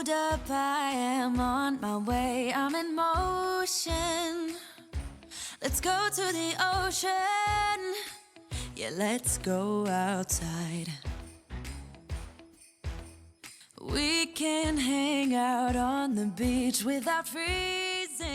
Hold up, I am on my way, I'm in motion. Let's go to the ocean. Yeah, let's go outside. We can hang out on the beach without freezing.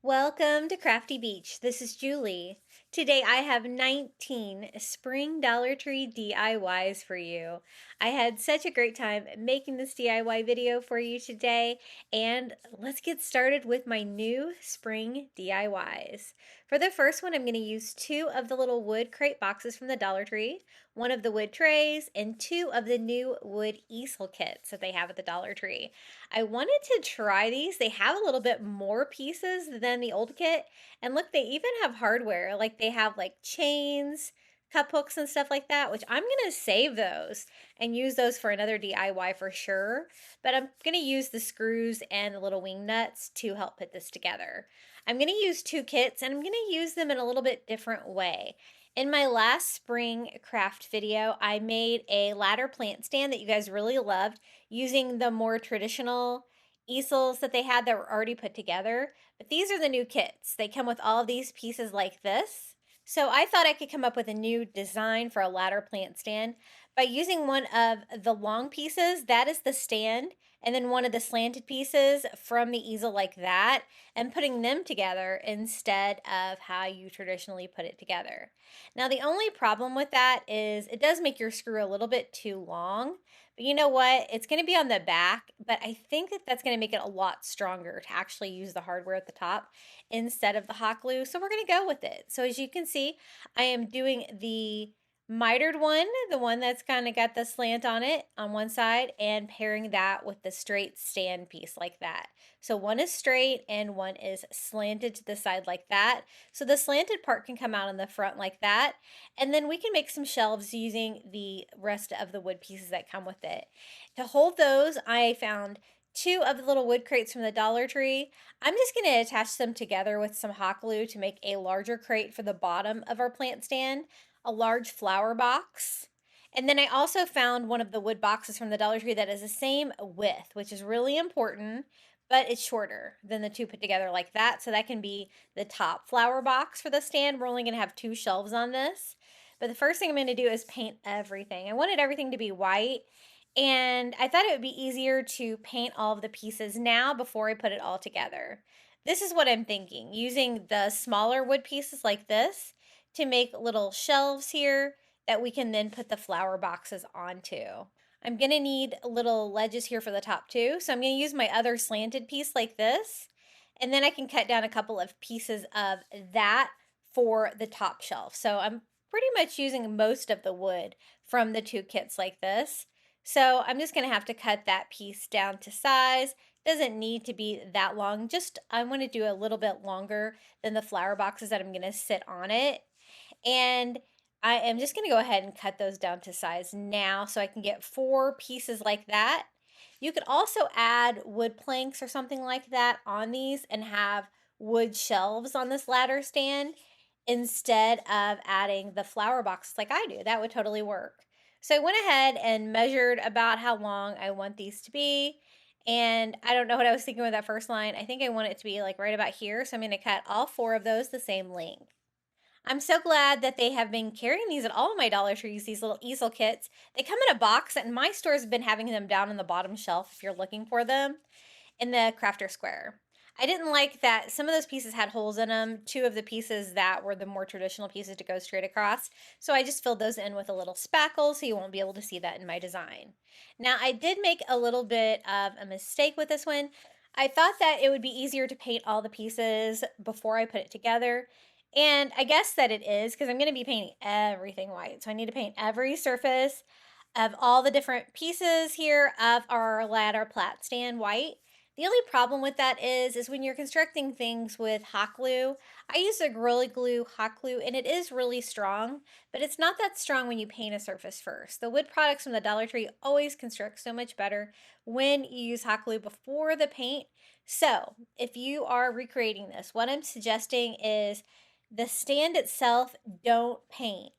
Welcome to Crafty Beach. This is Julie. Today I have 19 spring Dollar Tree DIYs for you. I had such a great time making this DIY video for you today, and let's get started with my new spring DIYs. For the first one, I'm going to use 2 of the little wood crate boxes from the Dollar Tree, 1 of the wood trays, and 2 of the new wood easel kits that they have at the Dollar Tree. I wanted to try these. They have a little bit more pieces than the old kit. And look, they even have hardware. Like they have like chains, cup hooks and stuff like that, which I'm going to save those and use those for another DIY for sure. But I'm going to use the screws and the little wing nuts to help put this together. I'm going to use 2 kits and I'm going to use them in a little bit different way. In my last spring craft video, I made a ladder plant stand that you guys really loved using the more traditional easels that they had that were already put together. But these are the new kits. They come with all of these pieces like this. So I thought I could come up with a new design for a ladder plant stand by using one of the long pieces, that is the stand, and then one of the slanted pieces from the easel like that, and putting them together instead of how you traditionally put it together. Now the only problem with that is it does make your screw a little bit too long, but you know what? It's going to be on the back, but I think that that's going to make it a lot stronger to actually use the hardware at the top instead of the hot glue. So we're going to go with it. So as you can see, I am doing the mitered one, the one that's kind of got the slant on it on one side, and pairing that with the straight stand piece like that. So one is straight and one is slanted to the side like that. So the slanted part can come out in the front like that. And then we can make some shelves using the rest of the wood pieces that come with it. To hold those, I found 2 of the little wood crates from the Dollar Tree. I'm just going to attach them together with some hot glue to make a larger crate for the bottom of our plant stand, a large flower box. And then I also found one of the wood boxes from the Dollar Tree that is the same width, which is really important, but it's shorter than the 2 put together like that. So that can be the top flower box for the stand. We're only going to have 2 shelves on this. But the first thing I'm going to do is paint everything. I wanted everything to be white, and I thought it would be easier to paint all of the pieces now before I put it all together. This is what I'm thinking, using the smaller wood pieces like this to make little shelves here that we can then put the flower boxes onto. I'm going to need little ledges here for the top too, so I'm going to use my other slanted piece like this, and then I can cut down a couple of pieces of that for the top shelf. So I'm pretty much using most of the wood from the 2 kits like this. So I'm just going to have to cut that piece down to size. Doesn't need to be that long, just I want to do a little bit longer than the flower boxes that I'm going to sit on it. And I am just going to go ahead and cut those down to size now so I can get 4 pieces like that. You could also add wood planks or something like that on these and have wood shelves on this ladder stand instead of adding the flower boxes like I do. That would totally work. So I went ahead and measured about how long I want these to be. And I don't know what I was thinking with that first line. I think I want it to be like right about here. So I'm going to cut all 4 of those the same length. I'm so glad that they have been carrying these at all of my Dollar Trees, these little easel kits. They come in a box, and my store's been having them down in the bottom shelf if you're looking for them in the crafter square. I didn't like that some of those pieces had holes in them, 2 of the pieces that were the more traditional pieces to go straight across. So I just filled those in with a little spackle so you won't be able to see that in my design. Now I did make a little bit of a mistake with this one. I thought that it would be easier to paint all the pieces before I put it together. And I guess that it is because I'm going to be painting everything white. So I need to paint every surface of all the different pieces here of our ladder plat stand white. The only problem with that is when you're constructing things with hot glue, I use a Gorilla Glue hot glue and it is really strong, but it's not that strong when you paint a surface first. The wood products from the Dollar Tree always construct so much better when you use hot glue before the paint. So if you are recreating this, what I'm suggesting is the stand itself, don't paint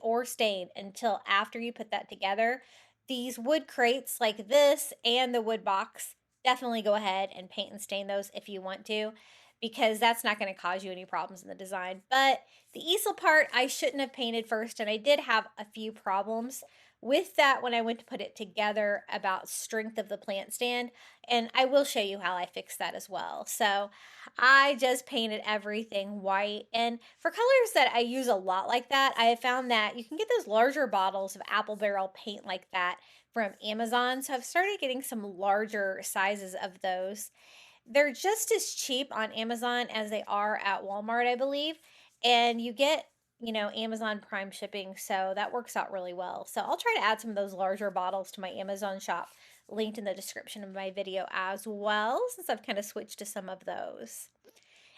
or stain until after you put that together. These wood crates like this and the wood box, definitely go ahead and paint and stain those if you want to, because that's not going to cause you any problems in the design. But the easel part, I shouldn't have painted first, and I did have a few problems with that when I went to put it together about strength of the plant stand, and I will show you how I fixed that as well. So I just painted everything white, and for colors that I use a lot like that, I have found that you can get those larger bottles of apple barrel paint like that from Amazon. So I've started getting some larger sizes of those. They're just as cheap on Amazon as they are at Walmart, I believe. And you get, Amazon Prime shipping. So that works out really well. So I'll try to add some of those larger bottles to my Amazon shop, linked in the description of my video as well, since I've kind of switched to some of those.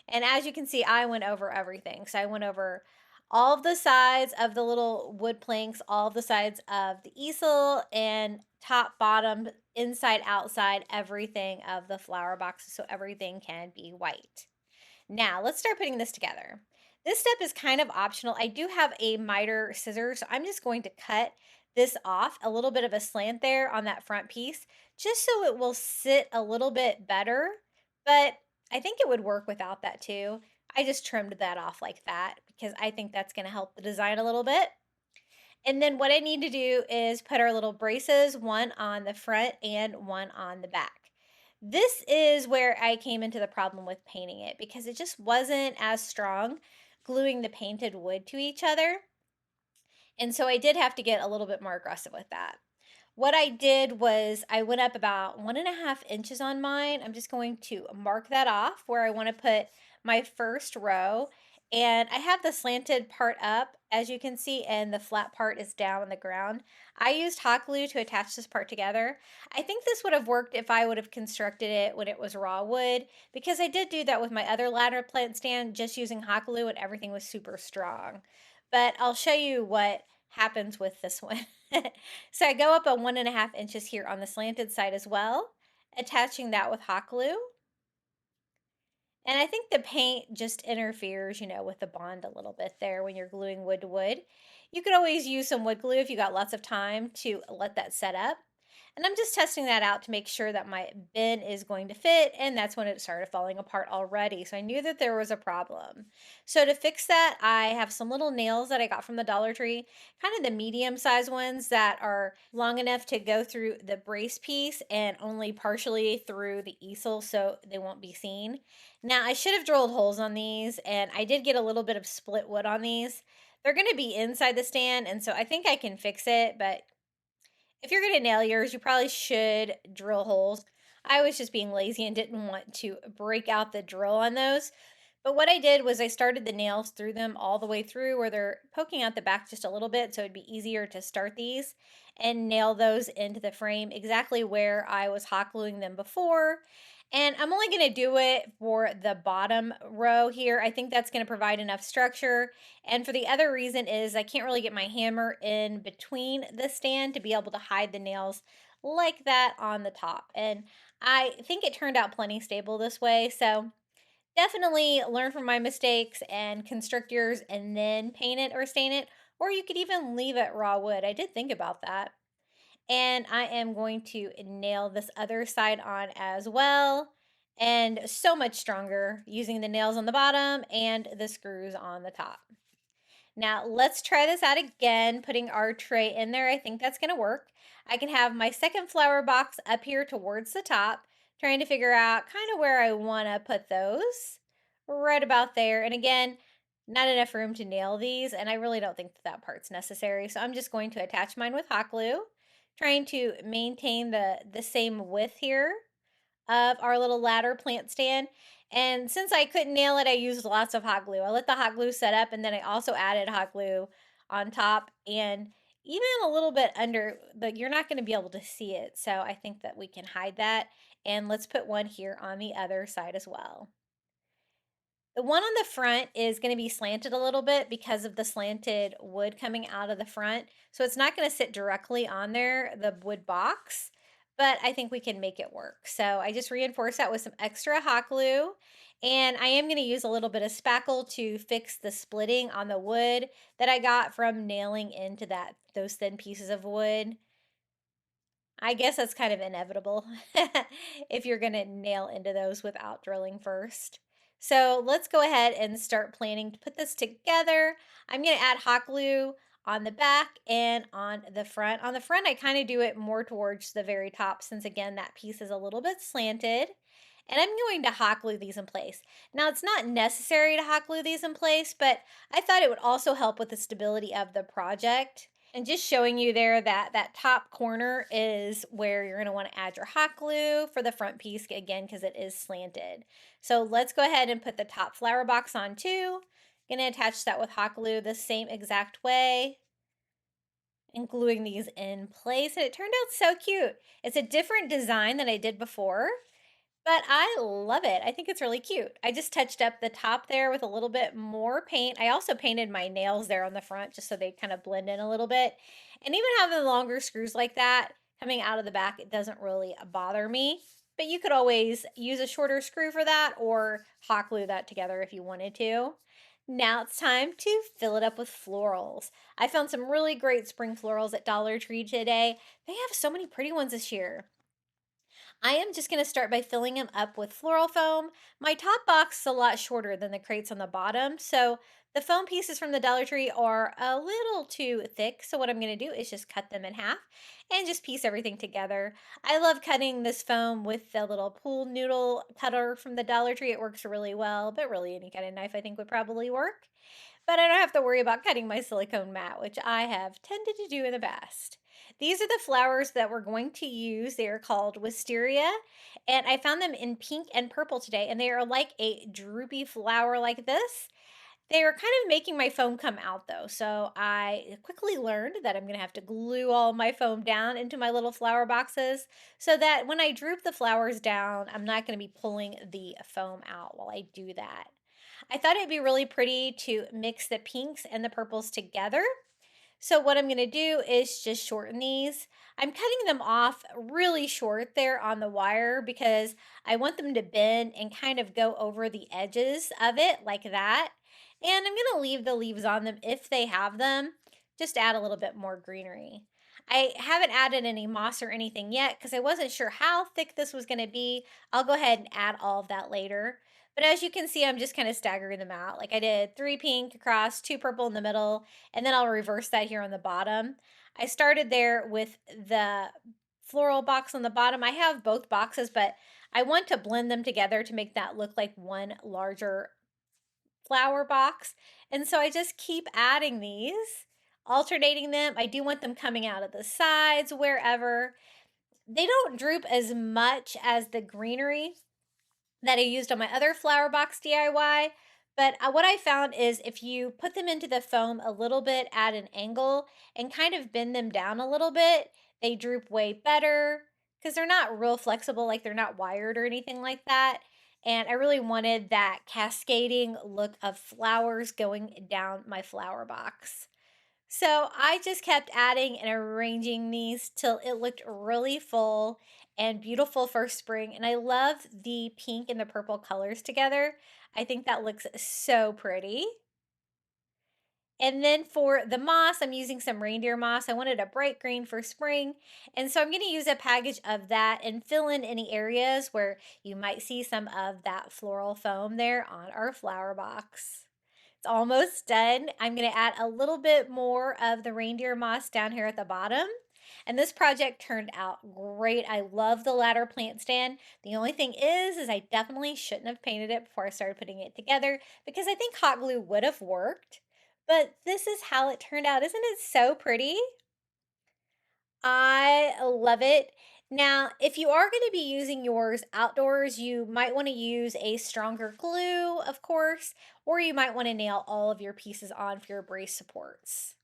And as you can see, I went over everything. So I went over all of the sides of the little wood planks, all of the sides of the easel, and top, bottom, inside, outside, everything of the flower boxes, so everything can be white. Now let's start putting this together. This step is kind of optional. I do have a miter scissors, so I'm just going to cut this off, a little bit of a slant there on that front piece, just so it will sit a little bit better. But I think it would work without that too. I just trimmed that off like that because I think that's going to help the design a little bit. And then what I need to do is put our little braces, one on the front and one on the back. This is where I came into the problem with painting it because it just wasn't as strong gluing the painted wood to each other. And so I did have to get a little bit more aggressive with that. What I did was I went up about 1.5 inches on mine. I'm just going to mark that off where I want to put my first row. And I have the slanted part up, as you can see, and the flat part is down on the ground. I used hot glue to attach this part together. I think this would have worked if I would have constructed it when it was raw wood, because I did do that with my other ladder plant stand, just using hot glue, and everything was super strong. But I'll show you what happens with this one. So I go up a 1.5 inches here on the slanted side as well, attaching that with hot glue. And I think the paint just interferes, with the bond a little bit there when you're gluing wood to wood. You could always use some wood glue if you got lots of time to let that set up. And I'm just testing that out to make sure that my bin is going to fit, and that's when it started falling apart already. So I knew that there was a problem. So to fix that, I have some little nails that I got from the Dollar Tree, kind of the medium size ones that are long enough to go through the brace piece and only partially through the easel so they won't be seen. Now, I should have drilled holes on these, and I did get a little bit of split wood on these. They're going to be inside the stand, and so I think I can fix it, but if you're going to nail yours, you probably should drill holes. I was just being lazy and didn't want to break out the drill on those. But what I did was I started the nails through them all the way through where they're poking out the back just a little bit, so it'd be easier to start these and nail those into the frame exactly where I was hot gluing them before. And I'm only going to do it for the bottom row here. I think that's going to provide enough structure. And for the other reason is I can't really get my hammer in between the stand to be able to hide the nails like that on the top. And I think it turned out plenty stable this way. So definitely learn from my mistakes and construct yours and then paint it or stain it. Or you could even leave it raw wood. I did think about that. And I am going to nail this other side on as well. And so much stronger using the nails on the bottom and the screws on the top. Now let's try this out again, putting our tray in there. I think that's going to work. I can have my second flower box up here towards the top, trying to figure out kind of where I want to put those. Right about there. And again, not enough room to nail these, and I really don't think that part's necessary. So I'm just going to attach mine with hot glue, trying to maintain the same width here of our little ladder plant stand. And since I couldn't nail it, I used lots of hot glue. I let the hot glue set up, and then I also added hot glue on top and even a little bit under, but you're not going to be able to see it. So I think that we can hide that. And let's put one here on the other side as well. The one on the front is going to be slanted a little bit because of the slanted wood coming out of the front. So it's not going to sit directly on there, the wood box, but I think we can make it work. So I just reinforced that with some extra hot glue. And I am going to use a little bit of spackle to fix the splitting on the wood that I got from nailing into those thin pieces of wood. I guess that's kind of inevitable if you're going to nail into those without drilling first. So let's go ahead and start planning to put this together. I'm going to add hot glue on the back and on the front. On the front, I kind of do it more towards the very top since again, that piece is a little bit slanted. And I'm going to hot glue these in place. Now, it's not necessary to hot glue these in place, but I thought it would also help with the stability of the project. And just showing you there that that top corner is where you're going to want to add your hot glue for the front piece again because it is slanted. So let's go ahead and put the top flower box on too. Going to attach that with hot glue the same exact way and gluing these in place. And it turned out so cute. It's a different design than I did before, but I love it. I think it's really cute. I just touched up the top there with a little bit more paint. I also painted my nails there on the front just so they kind of blend in a little bit. And even having longer screws like that coming out of the back, it doesn't really bother me. But you could always use a shorter screw for that or hot glue that together if you wanted to. Now it's time to fill it up with florals. I found some really great spring florals at Dollar Tree today. They have so many pretty ones this year. I am just going to start by filling them up with floral foam. My top box is a lot shorter than the crates on the bottom, so the foam pieces from the Dollar Tree are a little too thick. So what I'm going to do is just cut them in half and just piece everything together. I love cutting this foam with the little pool noodle cutter from the Dollar Tree. It works really well, but really any kind of knife I think would probably work. But I don't have to worry about cutting my silicone mat, which I have tended to do in the past. These are the flowers that we're going to use. They are called wisteria, and I found them in pink and purple today, and they are like a droopy flower like this. They are kind of making my foam come out though, so I quickly learned that I'm going to have to glue all my foam down into my little flower boxes so that when I droop the flowers down, I'm not going to be pulling the foam out while I do that. I thought it'd be really pretty to mix the pinks and the purples together. So what I'm going to do is just shorten these. I'm cutting them off really short there on the wire because I want them to bend and kind of go over the edges of it like that. And I'm going to leave the leaves on them if they have them, just add a little bit more greenery. I haven't added any moss or anything yet because I wasn't sure how thick this was going to be. I'll go ahead and add all of that later. But as you can see, I'm just kind of staggering them out. Like I did 3 pink across, 2 purple in the middle, and then I'll reverse that here on the bottom. I started there with the floral box on the bottom. I have both boxes, but I want to blend them together to make that look like one larger flower box. And so I just keep adding these, alternating them. I do want them coming out of the sides, wherever. They don't droop as much as the greenery that I used on my other flower box DIY. But what I found is if you put them into the foam a little bit at an angle and kind of bend them down a little bit, they droop way better because they're not real flexible, like they're not wired or anything like that. And I really wanted that cascading look of flowers going down my flower box. So I just kept adding and arranging these till it looked really full and beautiful for spring. And I love the pink and the purple colors together. I think that looks so pretty. And then for the moss, I'm using some reindeer moss. I wanted a bright green for spring. And so I'm going to use a package of that and fill in any areas where you might see some of that floral foam there on our flower box. It's almost done. I'm going to add a little bit more of the reindeer moss down here at the bottom. And this project turned out great. I love the ladder plant stand. The only thing is I definitely shouldn't have painted it before I started putting it together because I think hot glue would have worked. But this is how it turned out. Isn't it so pretty? I love it. Now, if you are going to be using yours outdoors, you might want to use a stronger glue, of course, or you might want to nail all of your pieces on for your brace supports.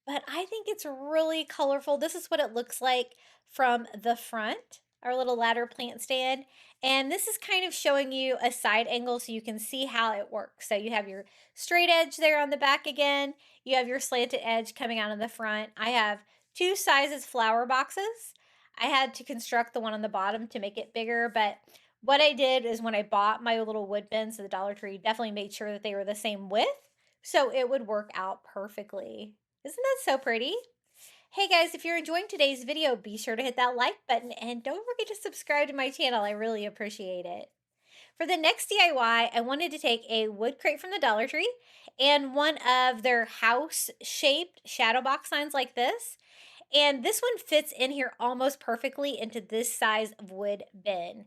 But I think it's really colorful. This is what it looks like from the front, our little ladder plant stand. And this is kind of showing you a side angle so you can see how it works. So you have your straight edge there on the back again. You have your slanted edge coming out on the front. I have 2 sizes flower boxes. I had to construct the one on the bottom to make it bigger, but what I did is when I bought my little wood bins at the Dollar Tree, definitely made sure that they were the same width so it would work out perfectly. Isn't that so pretty? Hey guys, if you're enjoying today's video, be sure to hit that like button and don't forget to subscribe to my channel. I really appreciate it. For the next DIY, I wanted to take a wood crate from the Dollar Tree and one of their house-shaped shadow box signs like this. And this one fits in here almost perfectly into this size of wood bin.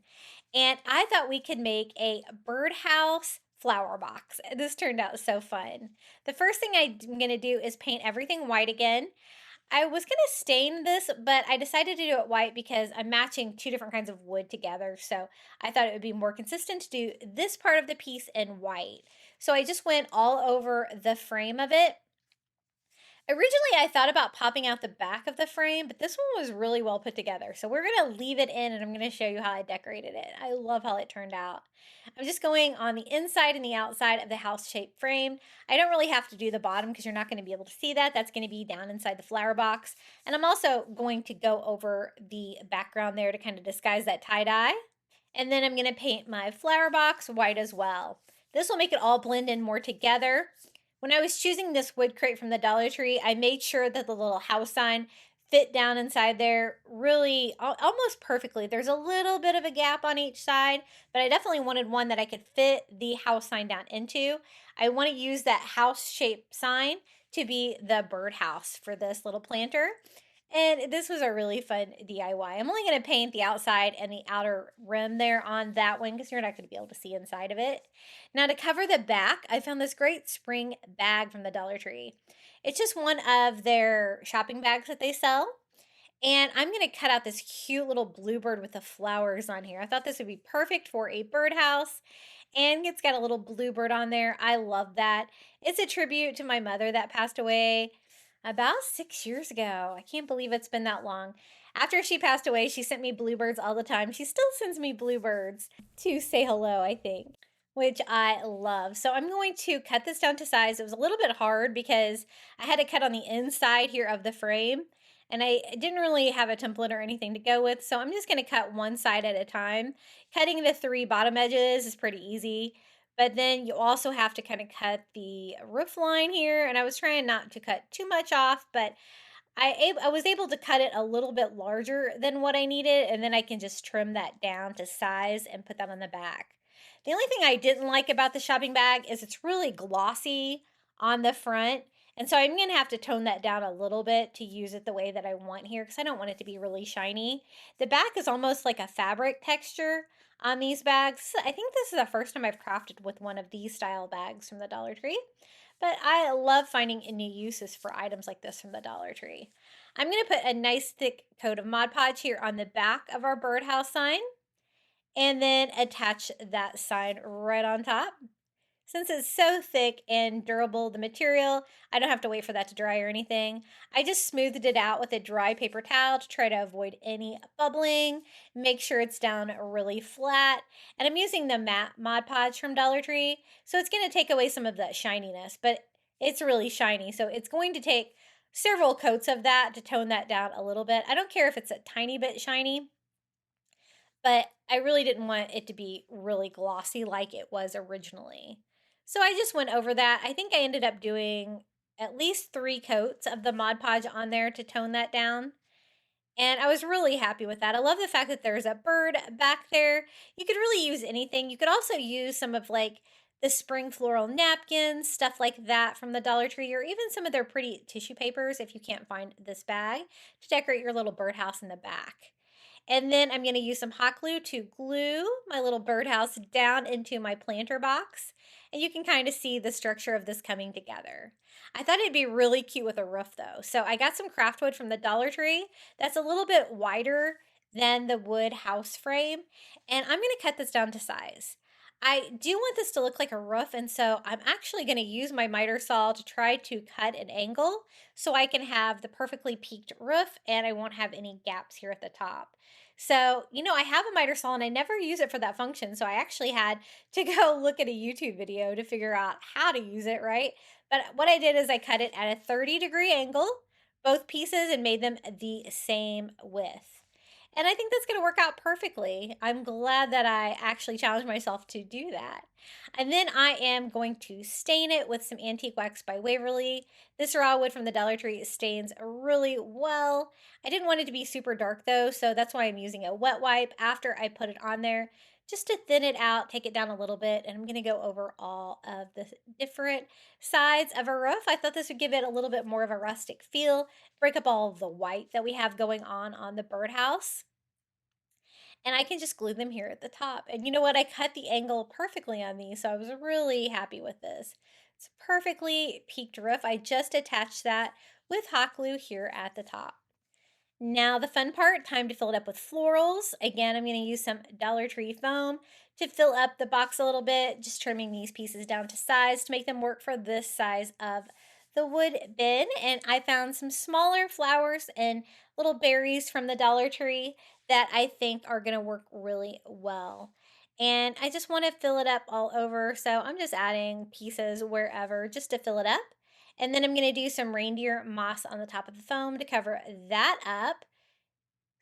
And I thought we could make a birdhouse flower box. This turned out so fun. The first thing I'm going to do is paint everything white again. I was going to stain this, but I decided to do it white because I'm matching two different kinds of wood together. So I thought it would be more consistent to do this part of the piece in white. So I just went all over the frame of it. Originally, I thought about popping out the back of the frame, but this one was really well put together. So we're going to leave it in and I'm going to show you how I decorated it. I love how it turned out. I'm just going on the inside and the outside of the house-shaped frame. I don't really have to do the bottom because you're not going to be able to see that. That's going to be down inside the flower box. And I'm also going to go over the background there to kind of disguise that tie-dye. And then I'm going to paint my flower box white as well. This will make it all blend in more together. When I was choosing this wood crate from the Dollar Tree, I made sure that the little house sign fit down inside there really almost perfectly. There's a little bit of a gap on each side, but I definitely wanted one that I could fit the house sign down into. I want to use that house-shaped sign to be the birdhouse for this little planter. And this was a really fun DIY. I'm only going to paint the outside and the outer rim there on that one because you're not going to be able to see inside of it. Now to cover the back, I found this great Sprung bag from the Dollar Tree. It's just one of their shopping bags that they sell. And I'm going to cut out this cute little bluebird with the flowers on here. I thought this would be perfect for a birdhouse. And it's got a little bluebird on there. I love that. It's a tribute to my mother that passed away about 6 years ago. I can't believe it's been that long. After she passed away, she sent me bluebirds all the time. She still sends me bluebirds to say hello, I think, which I love. So I'm going to cut this down to size. It was a little bit hard because I had to cut on the inside here of the frame, and I didn't really have a template or anything to go with. So I'm just going to cut one side at a time. Cutting the 3 bottom edges is pretty easy. But then you also have to kind of cut the roof line here. And I was trying not to cut too much off, but I was able to cut it a little bit larger than what I needed. And then I can just trim that down to size and put that on the back. The only thing I didn't like about the shopping bag is it's really glossy on the front. And so I'm going to have to tone that down a little bit to use it the way that I want here because I don't want it to be really shiny. The back is almost like a fabric texture on these bags. I think this is the first time I've crafted with one of these style bags from the Dollar Tree, but I love finding new uses for items like this from the Dollar Tree. I'm going to put a nice thick coat of Mod Podge here on the back of our birdhouse sign and then attach that sign right on top. Since it's so thick and durable, the material, I don't have to wait for that to dry or anything. I just smoothed it out with a dry paper towel to try to avoid any bubbling, make sure it's down really flat. And I'm using the matte Mod Podge from Dollar Tree, so it's going to take away some of that shininess, but it's really shiny. So it's going to take several coats of that to tone that down a little bit. I don't care if it's a tiny bit shiny, but I really didn't want it to be really glossy like it was originally. So I just went over that. I think I ended up doing at least 3 coats of the Mod Podge on there to tone that down. And I was really happy with that. I love the fact that there's a bird back there. You could really use anything. You could also use some of like the Sprung floral napkins, stuff like that from the Dollar Tree, or even some of their pretty tissue papers if you can't find this bag to decorate your little birdhouse in the back. And then I'm going to use some hot glue to glue my little birdhouse down into my planter box. And you can kind of see the structure of this coming together. I thought it'd be really cute with a roof though. So I got some craft wood from the Dollar Tree that's a little bit wider than the wood house frame. And I'm going to cut this down to size. I do want this to look like a roof, and so I'm actually going to use my miter saw to try to cut an angle so I can have the perfectly peaked roof and I won't have any gaps here at the top. So, I have a miter saw and I never use it for that function, so I actually had to go look at a YouTube video to figure out how to use it, right? But what I did is I cut it at a 30-degree angle, both pieces, and made them the same width. And I think that's going to work out perfectly. I'm glad that I actually challenged myself to do that. And then I am going to stain it with some antique wax by Waverly. This raw wood from the Dollar Tree stains really well. I didn't want it to be super dark though, so that's why I'm using a wet wipe after I put it on there just to thin it out, take it down a little bit. And I'm going to go over all of the different sides of a roof. I thought this would give it a little bit more of a rustic feel, break up all of the white that we have going on the birdhouse. And I can just glue them here at the top. And you know what? I cut the angle perfectly on these, so I was really happy with this. It's a perfectly peaked roof. I just attached that with hot glue here at the top. Now the fun part, time to fill it up with florals. Again, I'm going to use some Dollar Tree foam to fill up the box a little bit, just trimming these pieces down to size to make them work for this size of the wood bin. And I found some smaller flowers and little berries from the Dollar Tree that I think are going to work really well. And I just want to fill it up all over, so I'm just adding pieces wherever just to fill it up. And then I'm going to do some reindeer moss on the top of the foam to cover that up.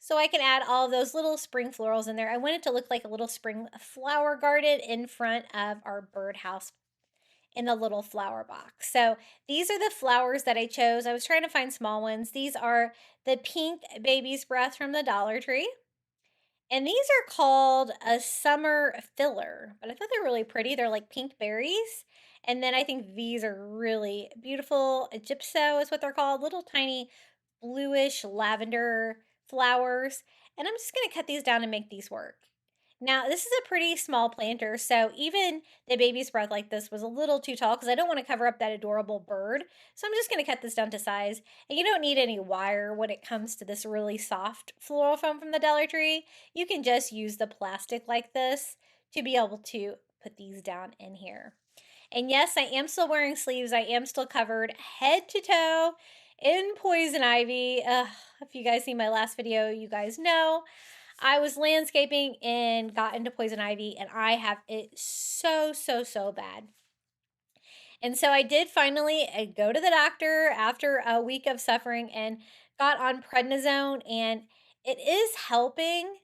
So I can add all of those little spring florals in there. I want it to look like a little spring flower garden in front of our birdhouse in the little flower box. So these are the flowers that I chose. I was trying to find small ones. These are the pink baby's breath from the Dollar Tree. And these are called a summer filler, but I thought they're really pretty. They're like pink berries. And then I think these are really beautiful. A gypso is what they're called, little tiny bluish lavender flowers. And I'm just going to cut these down and make these work. Now, this is a pretty small planter, so even the baby's breath like this was a little too tall because I don't want to cover up that adorable bird. So I'm just going to cut this down to size. And you don't need any wire when it comes to this really soft floral foam from the Dollar Tree. You can just use the plastic like this to be able to put these down in here. And yes, I am still wearing sleeves. I am still covered head to toe in poison ivy. If you guys see my last video, you guys know I was landscaping and got into poison ivy, and I have it so bad. And so I did finally go to the doctor after a week of suffering and got on prednisone, and it is helping.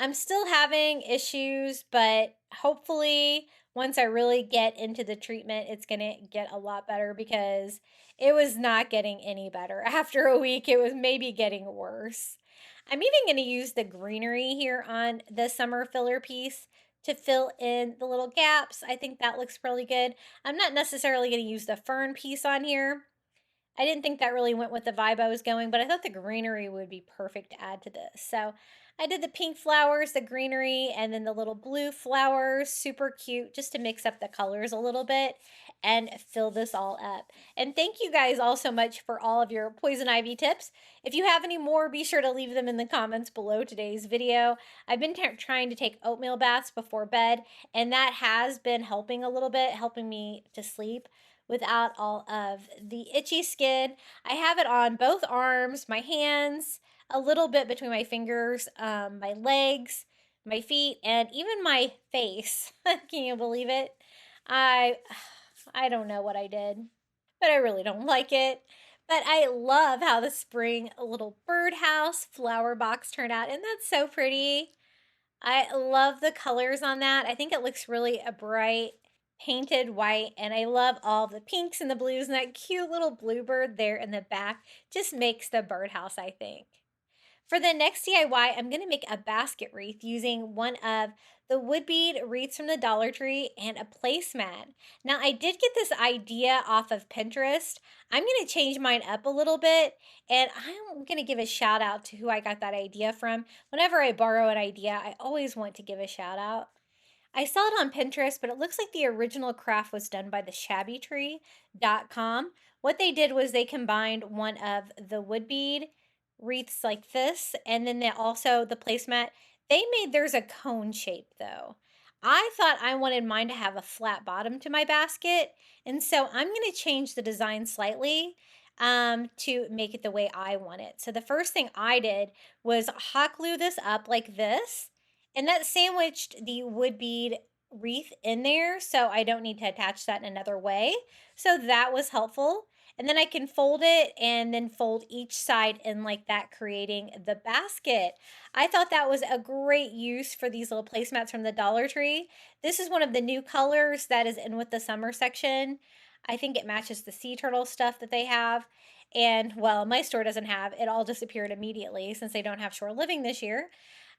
I'm still having issues, but hopefully once I really get into the treatment, it's going to get a lot better because it was not getting any better. After a week, it was maybe getting worse. I'm even going to use the greenery here on the summer filler piece to fill in the little gaps. I think that looks really good. I'm not necessarily going to use the fern piece on here. I didn't think that really went with the vibe I was going, but I thought the greenery would be perfect to add to this. So I did the pink flowers, the greenery, and then the little blue flowers, super cute, just to mix up the colors a little bit and fill this all up. And thank you guys all so much for all of your poison ivy tips. If you have any more, be sure to leave them in the comments below today's video. I've been trying to take oatmeal baths before bed, and that has been helping a little bit, helping me to sleep without all of the itchy skin. I have it on both arms, my hands, a little bit between my fingers, my legs, my feet, and even my face. Can you believe it? I don't know what I did, but I really don't like it. But I love how the spring little birdhouse flower box turned out, and that's so pretty. I love the colors on that. I think it looks really bright painted white, and I love all the pinks and the blues, and that cute little bluebird there in the back just makes the birdhouse, I think. For the next DIY, I'm going to make a basket wreath using one of the wood bead wreaths from the Dollar Tree and a placemat. Now, I did get this idea off of Pinterest. I'm going to change mine up a little bit, and I'm going to give a shout out to who I got that idea from. Whenever I borrow an idea, I always want to give a shout out. I saw it on Pinterest, but it looks like the original craft was done by the shabbytree.com. What they did was they combined one of the wood bead wreaths like this, and then they also, the placemat, they made theirs a cone shape though. I thought I wanted mine to have a flat bottom to my basket, and so I'm going to change the design slightly to make it the way I want it. So the first thing I did was hot glue this up like this, and that sandwiched the wood bead wreath in there, so I don't need to attach that in another way. So that was helpful. And then I can fold it and then fold each side in like that, creating the basket. I thought that was a great use for these little placemats from the Dollar Tree. This is one of the new colors that is in with the summer section. I think it matches the sea turtle stuff that they have. And well, my store doesn't have it, all disappeared immediately since they don't have shore living this year.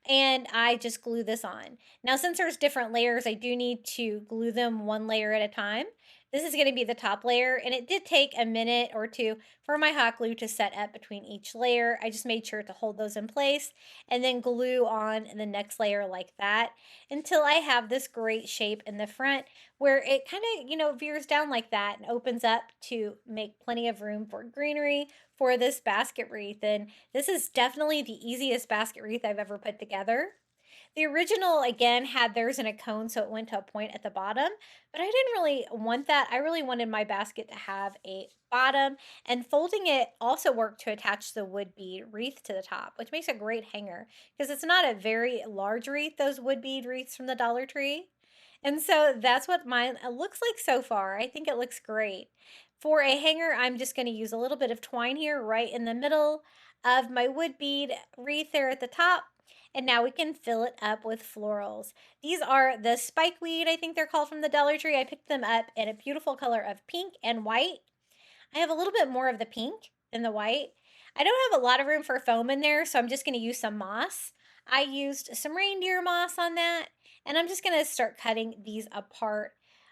And I just glue this on. Now, since there's different layers, I do need to glue them one layer at a time. This is going to be the top layer, and it did take a minute or two for my hot glue to set up between each layer. I just made sure to hold those in place and then glue on the next layer like that until I have this great shape in the front where it kind of, veers down like that and opens up to make plenty of room for greenery for this basket wreath. And this is definitely the easiest basket wreath I've ever put together. The original, again, had theirs in a cone, so it went to a point at the bottom, but I didn't really want that. I really wanted my basket to have a bottom, and folding it also worked to attach the wood bead wreath to the top, which makes a great hanger because it's not a very large wreath, those wood bead wreaths from the Dollar Tree. And so that's what mine looks like so far. I think it looks great. For a hanger, I'm just going to use a little bit of twine here right in the middle of my wood bead wreath there at the top. And now we can fill it up with florals. These are the spikeweed, I think they're called, from the Dollar Tree. I picked them up in a beautiful color of pink and white. I have a little bit more of the pink than the white. I don't have a lot of room for foam in there, so I'm just going to use some moss. I used some reindeer moss on that, and I'm just going to start cutting these apart.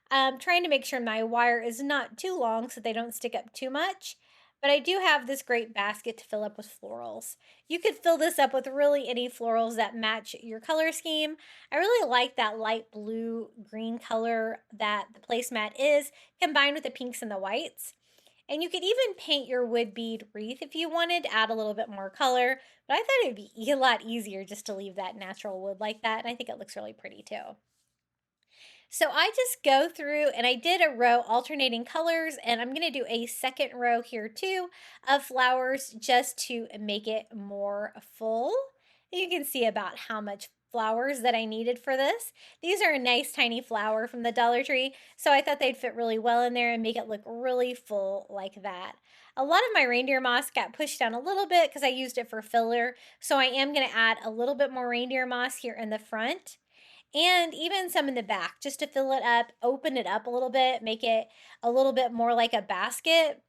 Trying to make sure my wire is not too long so they don't stick up too much. But I do have this great basket to fill up with florals. You could fill this up with really any florals that match your color scheme. I really like that light blue green color that the placemat is, combined with the pinks and the whites. And you could even paint your wood bead wreath if you wanted to add a little bit more color. But I thought it would be a lot easier just to leave that natural wood like that. And I think it looks really pretty too. So I just go through and I did a row alternating colors, and I'm going to do a second row here too of flowers just to make it more full. You can see about how much flowers that I needed for this. These are a nice tiny flower from the Dollar Tree, so I thought they'd fit really well in there and make it look really full like that. A lot of my reindeer moss got pushed down a little bit because I used it for filler, so I am going to add a little bit more reindeer moss here in the front and even some in the back just to fill it up, open it up a little bit, make it a little bit more like a basket.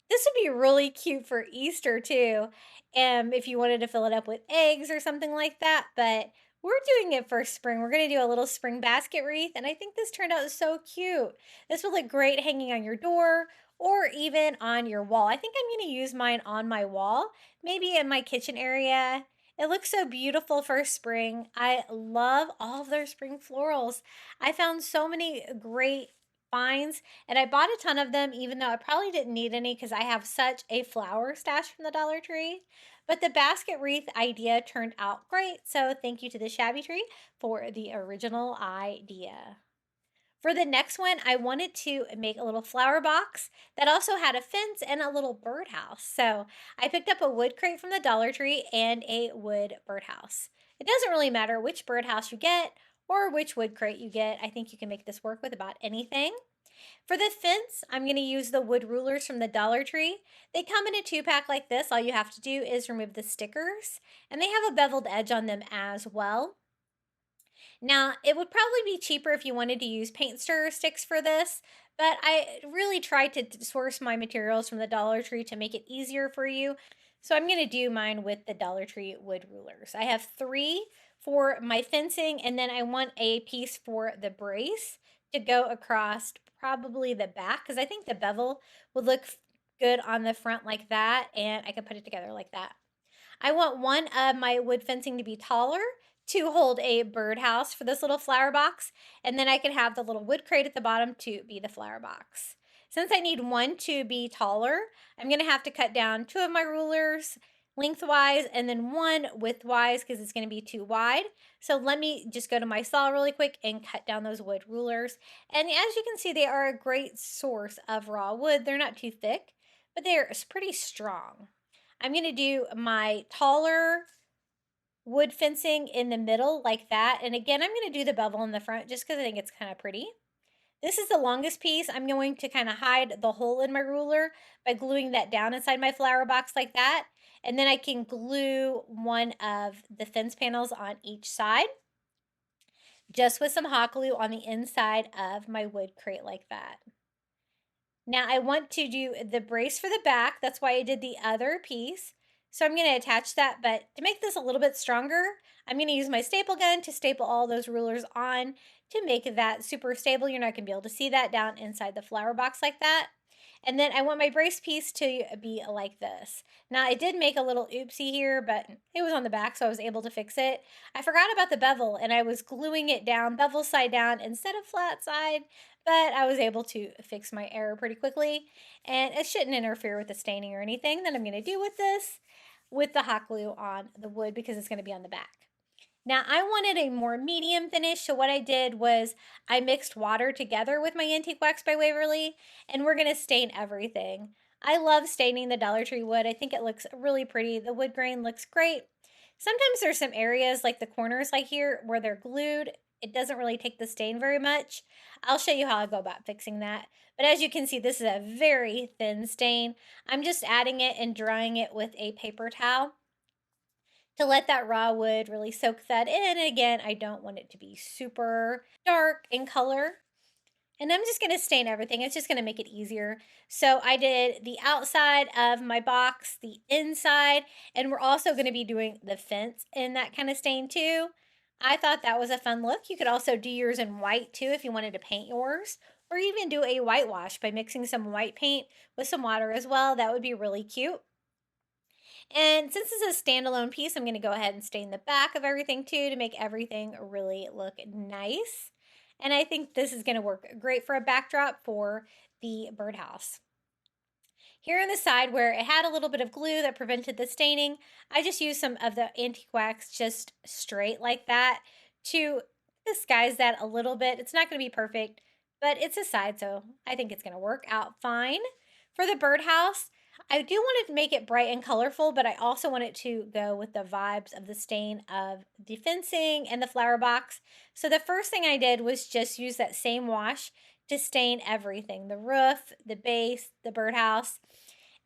This would be really cute for Easter too, if you wanted to fill it up with eggs or something like that. But we're doing it for spring. We're going to do a little spring basket wreath, and I think this turned out so cute. This will look great hanging on your door or even on your wall. I think I'm going to use mine on my wall, maybe in my kitchen area. It looks so beautiful for spring. I love all of their spring florals. I found so many great finds, and I bought a ton of them, even though I probably didn't need any because I have such a flower stash from the Dollar Tree. But the basket wreath idea turned out great, so thank you to the Shabby Tree for the original idea. For the next one, I wanted to make a little flower box that also had a fence and a little birdhouse. So I picked up a wood crate from the Dollar Tree and a wood birdhouse. It doesn't really matter which birdhouse you get or which wood crate you get. I think you can make this work with about anything. For the fence, I'm going to use the wood rulers from the Dollar Tree. They come in a 2-pack like this. All you have to do is remove the stickers, and they have a beveled edge on them as well. Now, it would probably be cheaper if you wanted to use paint stirrer sticks for this, but I really tried to source my materials from the Dollar Tree to make it easier for you. So I'm going to do mine with the Dollar Tree wood rulers. I have 3 for my fencing, and then I want a piece for the brace to go across probably the back, because I think the bevel would look good on the front like that, and I can put it together like that. I want one of my wood fencing to be taller to hold a birdhouse for this little flower box, and then I can have the little wood crate at the bottom to be the flower box. Since I need one to be taller, I'm going to have to cut down 2 of my rulers lengthwise and then 1 widthwise because it's going to be too wide. So let me just go to my saw really quick and cut down those wood rulers. And as you can see, they are a great source of raw wood. They're not too thick, but they're pretty strong. I'm going to do my taller wood fencing in the middle like that. And again, I'm going to do the bevel in the front just because I think it's kind of pretty. This is the longest piece. I'm going to kind of hide the hole in my ruler by gluing that down inside my flower box like that. And then I can glue one of the fence panels on each side, just with some hot glue on the inside of my wood crate like that. Now I want to do the brace for the back. That's why I did the other piece. So I'm going to attach that, but to make this a little bit stronger, I'm going to use my staple gun to staple all those rulers on to make that super stable. You're not going to be able to see that down inside the flower box like that. And then I want my brace piece to be like this. Now I did make a little oopsie here, but it was on the back, so I was able to fix it. I forgot about the bevel and I was gluing it down, bevel side down instead of flat side, but I was able to fix my error pretty quickly. And it shouldn't interfere with the staining or anything that I'm gonna do with this, with the hot glue on the wood, because it's gonna be on the back. Now I wanted a more medium finish, so what I did was I mixed water together with my antique wax by Waverly, and we're gonna stain everything. I love staining the Dollar Tree wood. I think it looks really pretty. The wood grain looks great. Sometimes there's some areas like the corners like here where they're glued. It doesn't really take the stain very much. I'll show you how I go about fixing that. But as you can see, this is a very thin stain. I'm just adding it and drying it with a paper towel to let that raw wood really soak that in. And again, I don't want it to be super dark in color. And I'm just going to stain everything. It's just going to make it easier. So I did the outside of my box, the inside, and we're also going to be doing the fence in that kind of stain too. I thought that was a fun look. You could also do yours in white too if you wanted to paint yours, or even do a whitewash by mixing some white paint with some water as well. That would be really cute. And since this is a standalone piece, I'm going to go ahead and stain the back of everything too to make everything really look nice. And I think this is going to work great for a backdrop for the birdhouse. Here on the side where it had a little bit of glue that prevented the staining, I just used some of the antique wax just straight like that to disguise that a little bit. It's not going to be perfect, but it's a side, so I think it's going to work out fine. For the birdhouse, I do want to make it bright and colorful, but I also want it to go with the vibes of the stain of the fencing and the flower box. So the first thing I did was just use that same wash to stain everything, the roof, the base, the birdhouse.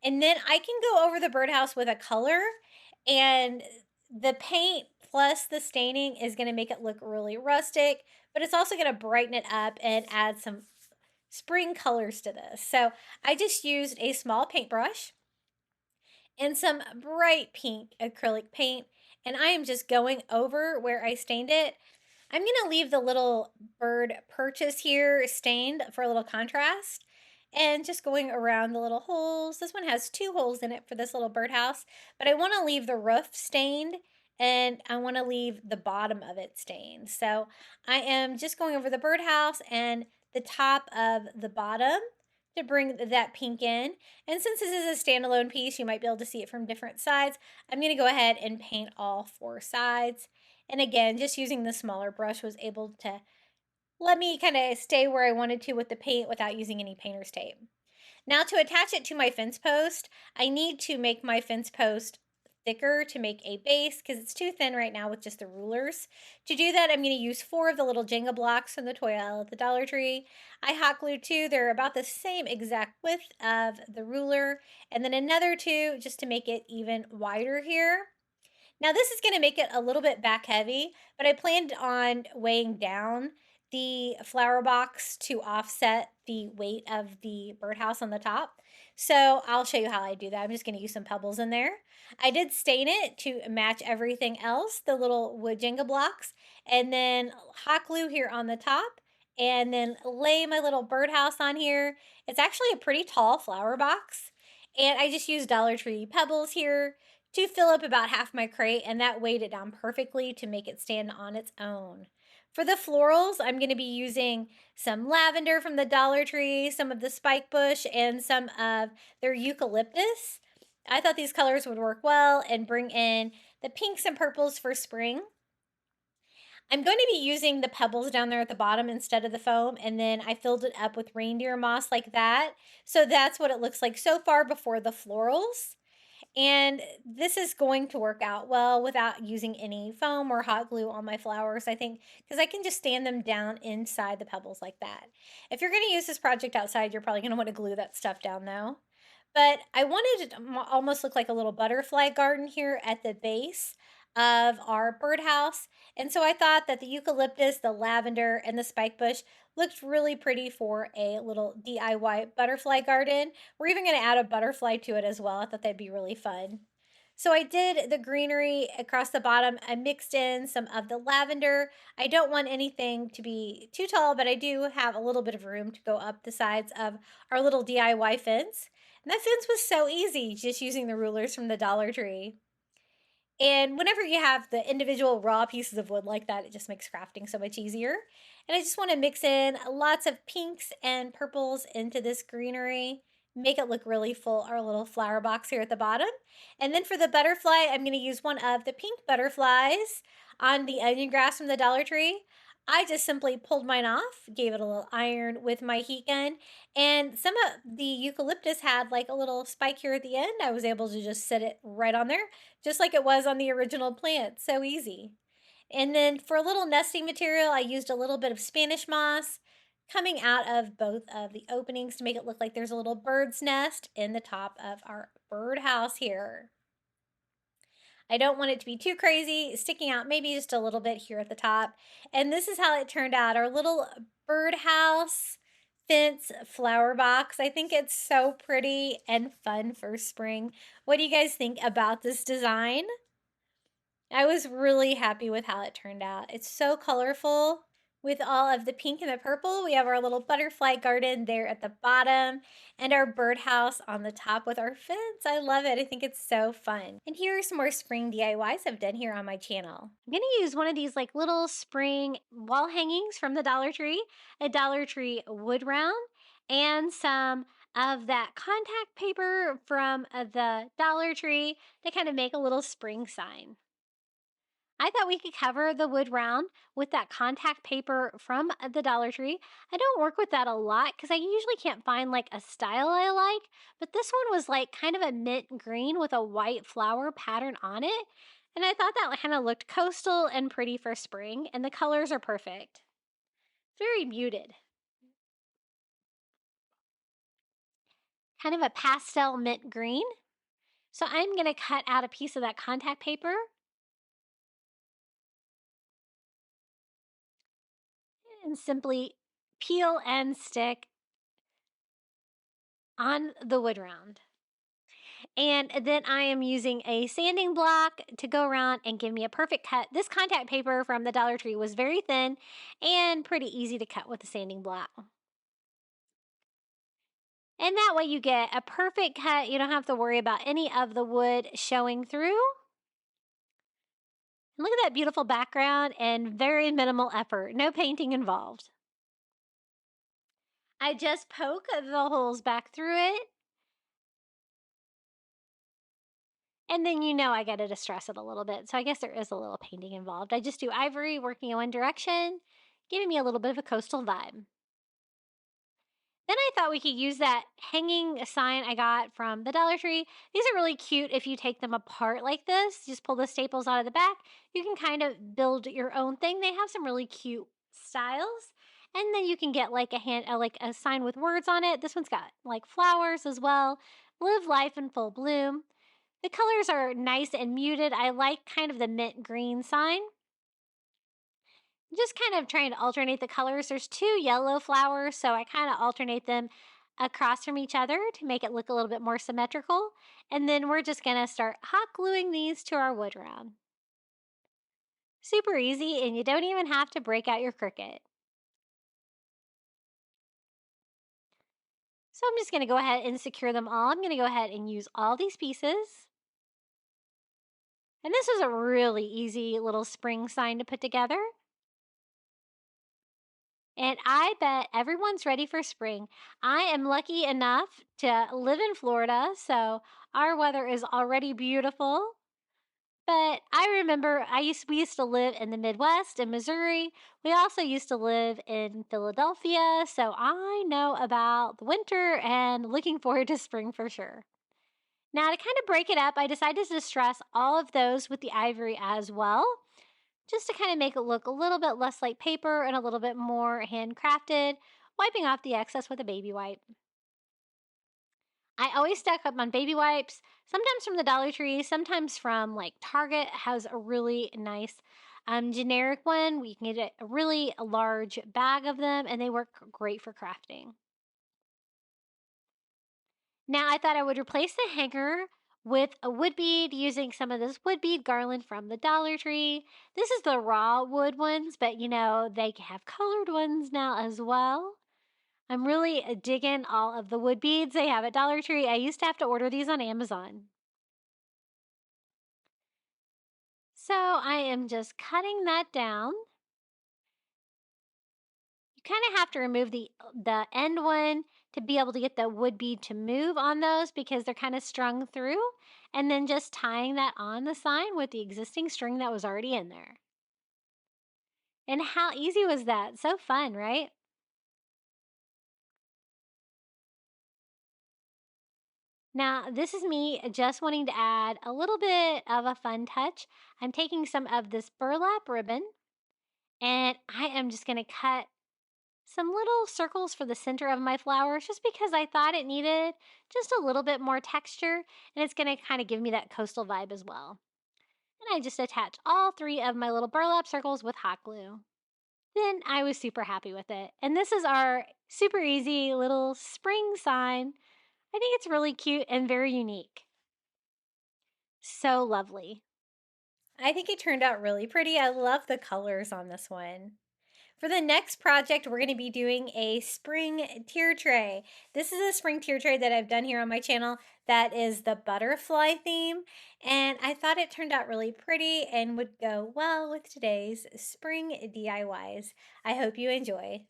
And then I can go over the birdhouse with a color, and the paint plus the staining is going to make it look really rustic, but it's also going to brighten it up and add some spring colors to this. So I just used a small paintbrush and some bright pink acrylic paint, and I am just going over where I stained it. I'm going to leave the little bird perches here stained for a little contrast, and just going around the little holes. This one has 2 holes in it for this little birdhouse, but I want to leave the roof stained and I want to leave the bottom of it stained. So I am just going over the birdhouse and the top of the bottom to bring that pink in. And since this is a standalone piece, you might be able to see it from different sides. I'm going to go ahead and paint all 4 sides. And again, just using the smaller brush was able to let me kind of stay where I wanted to with the paint without using any painter's tape. Now to attach it to my fence post, I need to make my fence post thicker to make a base because it's too thin right now with just the rulers. To do that, I'm going to use 4 of the little jenga blocks from the toy aisle at the Dollar Tree. I hot glued 2. They're about the same exact width of the ruler, and then another 2 just to make it even wider here. Now this is going to make it a little bit back heavy, but I planned on weighing down the flower box to offset the weight of the birdhouse on the top. So I'll show you how I do that. I'm just going to use some pebbles in there. I did stain it to match everything else, the little wood jenga blocks, and then hot glue here on the top, and then lay my little birdhouse on here. It's actually a pretty tall flower box, and I just used Dollar Tree pebbles here to fill up about half my crate, and that weighed it down perfectly to make it stand on its own. For the florals, I'm going to be using some lavender from the Dollar Tree, some of the spike bush, and some of their eucalyptus. I thought these colors would work well and bring in the pinks and purples for spring. I'm going to be using the pebbles down there at the bottom instead of the foam, and then I filled it up with reindeer moss like that. So that's what it looks like so far before the florals. And this is going to work out well without using any foam or hot glue on my flowers, I think, because I can just stand them down inside the pebbles like that. If you're going to use this project outside, you're probably going to want to glue that stuff down though. But I wanted it to almost look like a little butterfly garden here at the base of our birdhouse. And so I thought that the eucalyptus, the lavender, and the spike bush looked really pretty for a little DIY butterfly garden. We're even going to add a butterfly to it as well. I thought that'd be really fun. So I did the greenery across the bottom. I mixed in some of the lavender. I don't want anything to be too tall, but I do have a little bit of room to go up the sides of our little DIY fence. And that fence was so easy, just using the rulers from the Dollar Tree. And whenever you have the individual raw pieces of wood like that, it just makes crafting so much easier. And I just want to mix in lots of pinks and purples into this greenery, make it look really full, our little flower box here at the bottom. And then for the butterfly, I'm going to use one of the pink butterflies on the onion grass from the Dollar Tree. I just simply pulled mine off, gave it a little iron with my heat gun, and some of the eucalyptus had like a little spike here at the end. I was able to just set it right on there, just like it was on the original plant. So easy. And then for a little nesting material, I used a little bit of Spanish moss coming out of both of the openings to make it look like there's a little bird's nest in the top of our birdhouse here. I don't want it to be too crazy, sticking out maybe just a little bit here at the top. And this is how it turned out, our little birdhouse fence flower box. I think it's so pretty and fun for spring. What do you guys think about this design? I was really happy with how it turned out. It's so colorful with all of the pink and the purple. We have our little butterfly garden there at the bottom and our birdhouse on the top with our fence. I love it. I think it's so fun. And here are some more spring DIYs I've done here on my channel. I'm going to use one of these like little spring wall hangings from the Dollar Tree, a Dollar Tree wood round, and some of that contact paper from the Dollar Tree to kind of make a little spring sign. I thought we could cover the wood round with that contact paper from the Dollar Tree. I don't work with that a lot because I usually can't find like a style I like, but this one was like kind of a mint green with a white flower pattern on it. And I thought that kind of looked coastal and pretty for spring, and the colors are perfect. Very muted. Kind of a pastel mint green. So I'm going to cut out a piece of that contact paper and simply peel and stick on the wood round. And then I am using a sanding block to go around and give me a perfect cut. This contact paper from the Dollar Tree was very thin and pretty easy to cut with a sanding block. And that way you get a perfect cut. You don't have to worry about any of the wood showing through. And look at that beautiful background and very minimal effort. No painting involved. I just poke the holes back through it. And then I got to distress it a little bit. So I guess there is a little painting involved. I just do ivory working in one direction, giving me a little bit of a coastal vibe. Then I thought we could use that hanging sign I got from the Dollar Tree. These are really cute if you take them apart like this. Just pull the staples out of the back. You can kind of build your own thing. They have some really cute styles. And then you can get like a sign with words on it. This one's got like flowers as well. Live life in full bloom. The colors are nice and muted. I like kind of the mint green sign. Just kind of trying to alternate the colors. There's two yellow flowers, so I kind of alternate them across from each other to make it look a little bit more symmetrical. And then we're just going to start hot gluing these to our wood round. Super easy, and you don't even have to break out your Cricut. So I'm just going to go ahead and secure them all. I'm going to go ahead and use all these pieces. And this was a really easy little spring sign to put together. And I bet everyone's ready for spring. I am lucky enough to live in Florida, so our weather is already beautiful. But I remember we used to live in the Midwest in Missouri. We also used to live in Philadelphia, so I know about the winter and looking forward to spring for sure. Now to kind of break it up, I decided to distress all of those with the ivory as well, just to kind of make it look a little bit less like paper and a little bit more handcrafted, wiping off the excess with a baby wipe. I always stack up on baby wipes, sometimes from the Dollar Tree, sometimes from like Target has a really nice generic one. We can get a really large bag of them and they work great for crafting. Now I thought I would replace the hanger with a wood bead using some of this wood bead garland from the Dollar Tree. This is the raw wood ones, but you know, they have colored ones now as well. I'm really digging all of the wood beads they have at Dollar Tree. I used to have to order these on Amazon. So I am just cutting that down. You kind of have to remove the end one to be able to get the wood bead to move on those because they're kind of strung through, and then just tying that on the sign with the existing string that was already in there. And how easy was that? So fun, right? Now, this is me just wanting to add a little bit of a fun touch. I'm taking some of this burlap ribbon and I am just going to cut some little circles for the center of my flowers just because I thought it needed just a little bit more texture and it's going to kind of give me that coastal vibe as well. And I just attach all 3 of my little burlap circles with hot glue. Then I was super happy with it. And this is our super easy little spring sign. I think it's really cute and very unique. So lovely. I think it turned out really pretty. I love the colors on this one. For the next project, we're going to be doing a spring tier tray. This is a spring tier tray that I've done here on my channel that is the butterfly theme. And I thought it turned out really pretty and would go well with today's spring DIYs. I hope you enjoy.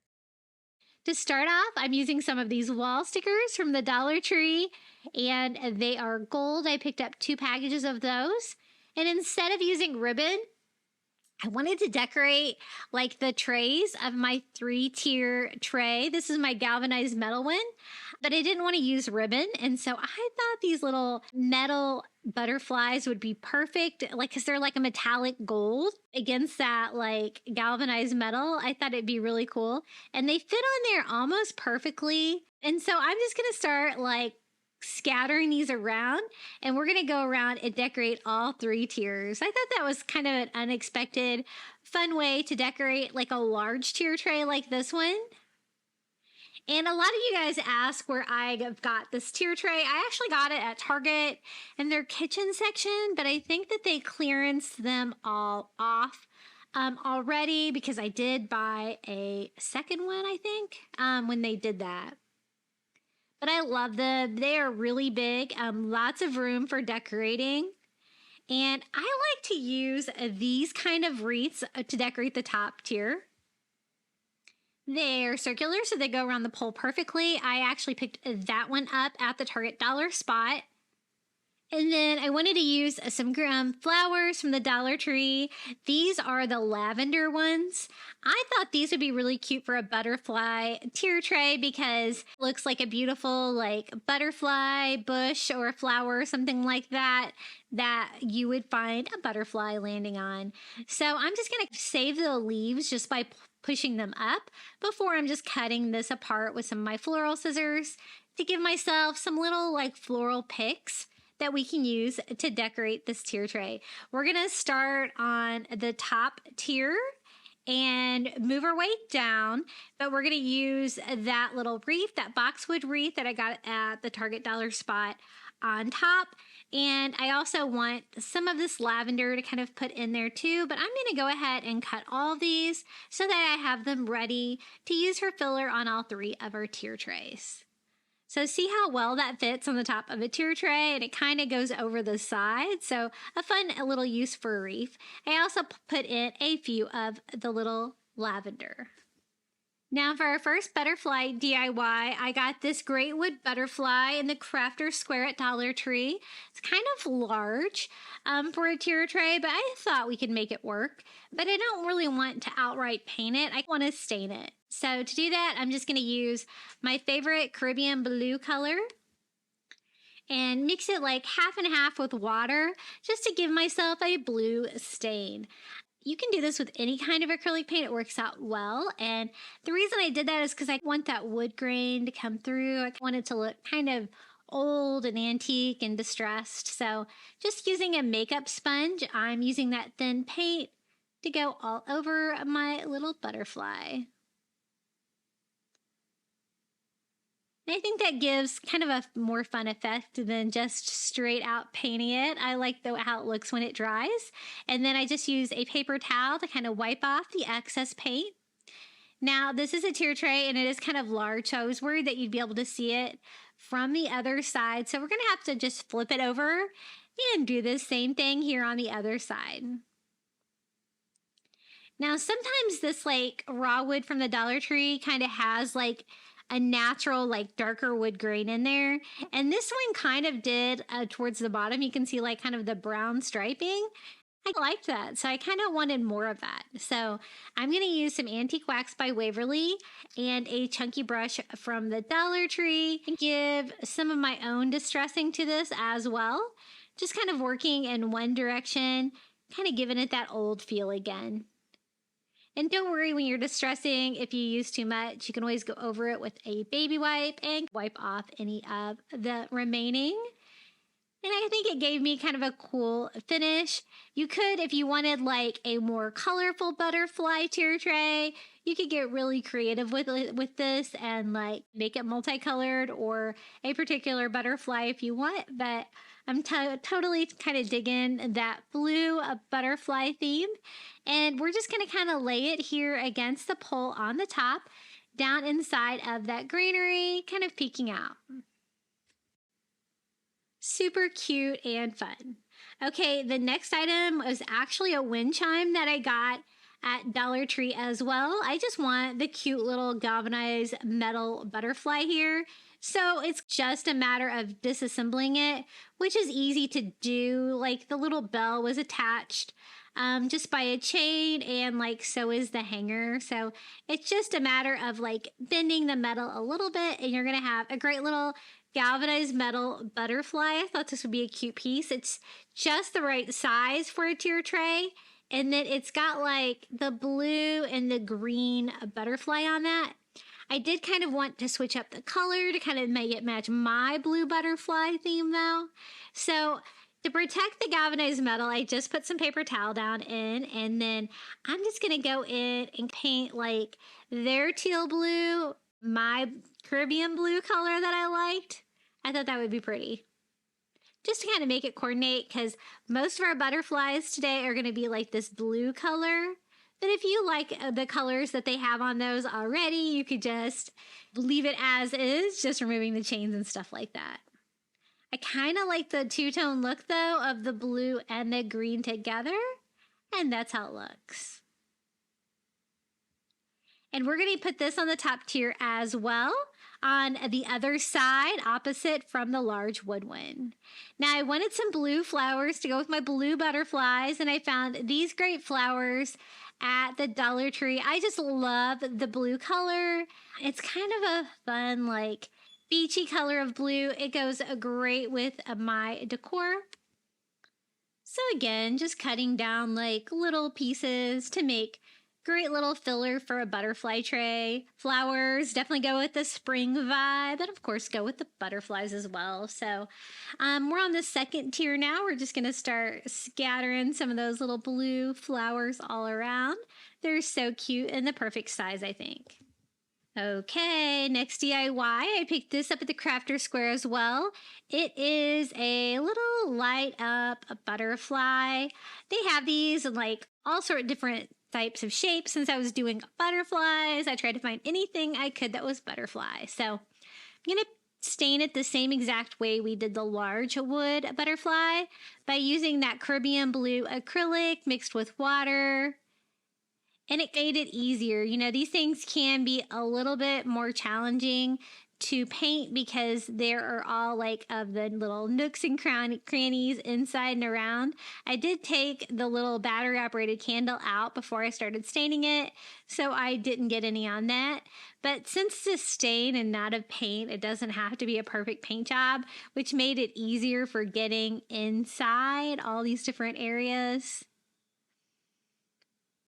To start off, I'm using some of these wall stickers from the Dollar Tree, and they are gold. I picked up 2 packages of those. And instead of using ribbon, I wanted to decorate like the trays of my 3-tier tray. This is my galvanized metal one, but I didn't want to use ribbon. And so I thought these little metal butterflies would be perfect, like, because they're like a metallic gold against that like galvanized metal. I thought it'd be really cool. And they fit on there almost perfectly. And so I'm just going to start like scattering these around, and we're going to go around and decorate all 3 tiers. I thought that was kind of an unexpected, fun way to decorate like a large tier tray like this one. And a lot of you guys ask where I got this tier tray. I actually got it at Target in their kitchen section, but I think that they clearanced them all off already because I did buy a second one, I think, when they did that. But I love them. They are really big, lots of room for decorating. And I like to use these kind of wreaths to decorate the top tier. They're circular, so they go around the pole perfectly. I actually picked that one up at the Target dollar spot. And then I wanted to use some flowers from the Dollar Tree. These are the lavender ones. I thought these would be really cute for a butterfly tier tray because it looks like a beautiful like butterfly bush or a flower, something like that, that you would find a butterfly landing on. So I'm just going to save the leaves just by pushing them up before I'm just cutting this apart with some of my floral scissors to give myself some little like floral picks that we can use to decorate this tier tray. We're gonna start on the top tier and move our way down, but we're gonna use that little wreath, that boxwood wreath that I got at the Target dollar spot on top. And I also want some of this lavender to kind of put in there too, but I'm gonna go ahead and cut all these so that I have them ready to use for filler on all 3 of our tier trays. So see how well that fits on the top of a tier tray, and it kind of goes over the side. So a fun little use for a wreath. I also put in a few of the little lavender. Now for our first butterfly DIY, I got this great wood butterfly in the crafter square at Dollar Tree. It's kind of large for a tier tray, but I thought we could make it work. But I don't really want to outright paint it. I want to stain it. So to do that, I'm just going to use my favorite Caribbean blue color. and mix it like half and half with water just to give myself a blue stain. You can do this with any kind of acrylic paint. It works out well. And the reason I did that is because I want that wood grain to come through. I want it to look kind of old and antique and distressed. So just using a makeup sponge, I'm using that thin paint to go all over my little butterfly. I think that gives kind of a more fun effect than just straight out painting it. I like how it looks when it dries. And then I just use a paper towel to kind of wipe off the excess paint. Now, this is a tier tray and it is kind of large, so I was worried that you'd be able to see it from the other side. So we're going to have to just flip it over and do the same thing here on the other side. Now, sometimes this like raw wood from the Dollar Tree kind of has like a natural, like darker wood grain in there. And this one kind of did towards the bottom. You can see like kind of the brown striping. I liked that. So I kind of wanted more of that. So I'm going to use some antique wax by Waverly and a chunky brush from the Dollar Tree and give some of my own distressing to this as well. Just kind of working in one direction, kind of giving it that old feel again. And don't worry when you're distressing, if you use too much, you can always go over it with a baby wipe and wipe off any of the remaining. And I think it gave me kind of a cool finish. You could, if you wanted like a more colorful butterfly tier tray, you could get really creative with this and like make it multicolored or a particular butterfly if you want. But I'm totally kind of digging that blue butterfly theme. And we're just going to kind of lay it here against the pole on the top, down inside of that greenery, kind of peeking out. Super cute and fun. Okay, the next item was actually a wind chime that I got at Dollar Tree as well. I just want the cute little galvanized metal butterfly here. So it's just a matter of disassembling it, which is easy to do. Like the little bell was attached just by a chain, and like so is the hanger. So it's just a matter of like bending the metal a little bit and you're gonna have a great little galvanized metal butterfly. I thought this would be a cute piece. It's just the right size for a tier tray. And then it's got like the blue and the green butterfly on that. I did kind of want to switch up the color to kind of make it match my blue butterfly theme though. So to protect the galvanized metal, I just put some paper towel down in, and then I'm just going to go in and paint like their teal blue, my Caribbean blue color that I liked. I thought that would be pretty. Just to kind of make it coordinate, because most of our butterflies today are going to be like this blue color. But if you like the colors that they have on those already, you could just leave it as is, just removing the chains and stuff like that. I kind of like the two-tone look, though, of the blue and the green together. And that's how it looks. And we're going to put this on the top tier as well, on the other side, opposite from the large wood one. Now, I wanted some blue flowers to go with my blue butterflies, and I found these great flowers at the Dollar Tree. I just love the blue color. It's kind of a fun, like, beachy color of blue. It goes great with my decor. So again, just cutting down like little pieces to make great little filler for a butterfly tray. Flowers definitely go with the spring vibe, and of course go with the butterflies as well. So we're on the second tier now. We're just going to start scattering some of those little blue flowers all around. They're so cute and the perfect size, I think. Okay, next DIY. I picked this up at the Crafter Square as well. It is a little light up butterfly. They have these in like all sort of different types of shapes. Since I was doing butterflies, I tried to find anything I could that was butterfly. So I'm going to stain it the same exact way we did the large wood butterfly by using that Caribbean blue acrylic mixed with water. And it made it easier. You know, these things can be a little bit more challenging to paint because there are all like of the little nooks and crannies inside and around. I did take the little battery operated candle out before I started staining it, so I didn't get any on that. But since it's stain and not a paint, it doesn't have to be a perfect paint job, which made it easier for getting inside all these different areas.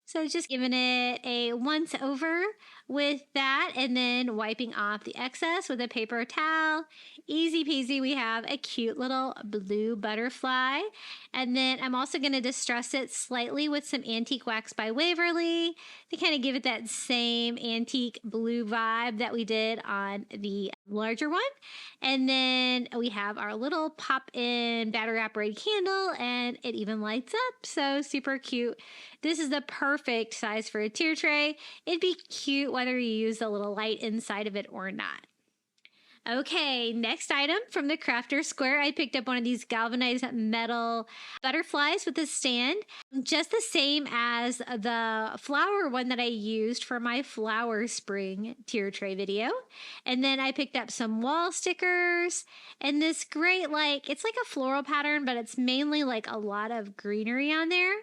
So just giving it a once over with that and then wiping off the excess with a paper towel. Easy peasy, we have a cute little blue butterfly. And then I'm also going to distress it slightly with some antique wax by Waverly to kind of give it that same antique blue vibe that we did on the larger one. And then we have our little pop-in battery operated candle and it even lights up. So super cute. This is the perfect size for a tier tray. It'd be cute whether you use the little light inside of it or not. Okay, next item from the Crafter Square. I picked up one of these galvanized metal butterflies with a stand, just the same as the flower one that I used for my flower spring tier tray video. And then I picked up some wall stickers and this great, like, it's like a floral pattern, but it's mainly like a lot of greenery on there.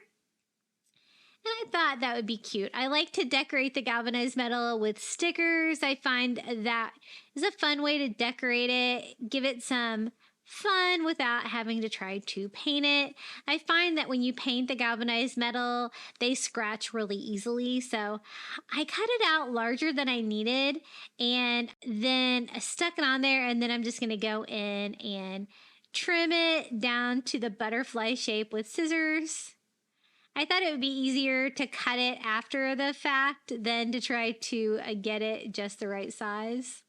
And I thought that would be cute. I like to decorate the galvanized metal with stickers. I find that is a fun way to decorate it, give it some fun without having to try to paint it. I find that when you paint the galvanized metal, they scratch really easily. So I cut it out larger than I needed and then I stuck it on there, and then I'm just going to go in and trim it down to the butterfly shape with scissors. I thought it would be easier to cut it after the fact than to try to get it just the right size.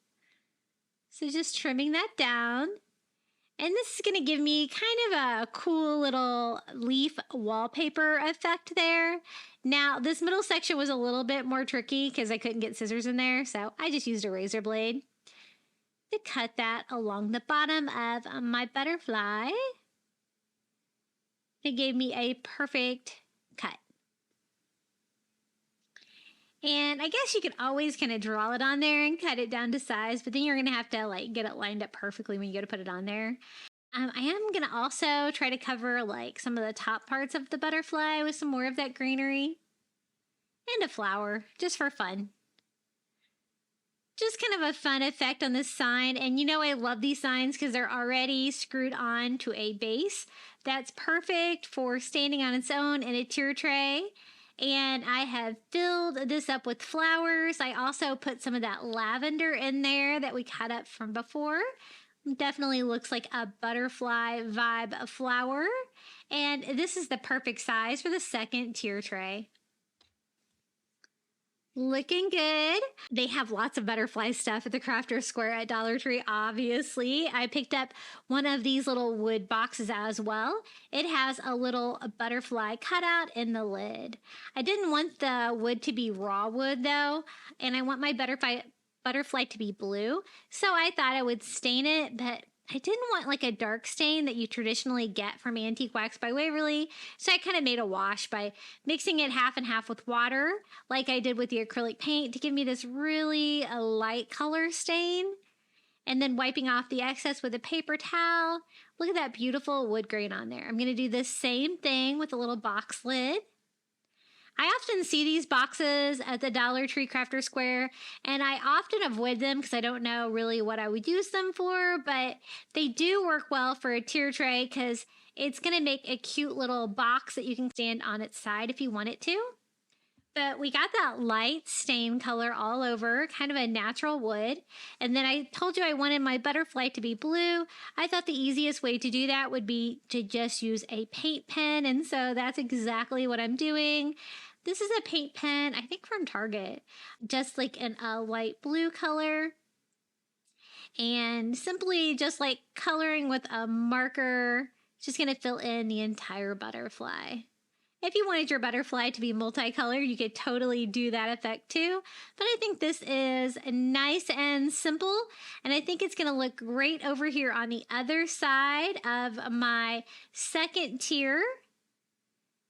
So just trimming that down. And this is going to give me kind of a cool little leaf wallpaper effect there. Now, this middle section was a little bit more tricky because I couldn't get scissors in there, so I just used a razor blade to cut that along the bottom of my butterfly. It gave me a perfect cut. And I guess you could always kind of draw it on there and cut it down to size, but then you're going to have to like get it lined up perfectly when you go to put it on there. I am going to also try to cover like some of the top parts of the butterfly with some more of that greenery and a flower just for fun. Just kind of a fun effect on this sign. And you know, I love these signs because they're already screwed on to a base that's perfect for standing on its own in a tier tray. And I have filled this up with flowers. I also put some of that lavender in there that we cut up from before. Definitely looks like a butterfly vibe flower. And this is the perfect size for the second tier tray. Looking good. They have lots of butterfly stuff at the Crafter Square at Dollar Tree, obviously. I picked up one of these little wood boxes as well. It has a little butterfly cutout in the lid. I didn't want the wood to be raw wood though, and I want my butterfly to be blue. So I thought I would stain it, but I didn't want like a dark stain that you traditionally get from Antique Wax by Waverly. So I kind of made a wash by mixing it half and half with water, like I did with the acrylic paint, to give me this really light color stain. And then wiping off the excess with a paper towel. Look at that beautiful wood grain on there. I'm going to do the same thing with a little box lid. I often see these boxes at the Dollar Tree Crafter Square, and I often avoid them because I don't know really what I would use them for, but they do work well for a tier tray because it's going to make a cute little box that you can stand on its side if you want it to. But we got that light stain color all over, kind of a natural wood. And then I told you I wanted my butterfly to be blue. I thought the easiest way to do that would be to just use a paint pen. And so that's exactly what I'm doing. This is a paint pen, I think from Target, just like in a light blue color. And simply just like coloring with a marker, just going to fill in the entire butterfly. If you wanted your butterfly to be multicolored, you could totally do that effect too. But I think this is nice and simple. And I think it's going to look great over here on the other side of my second tier.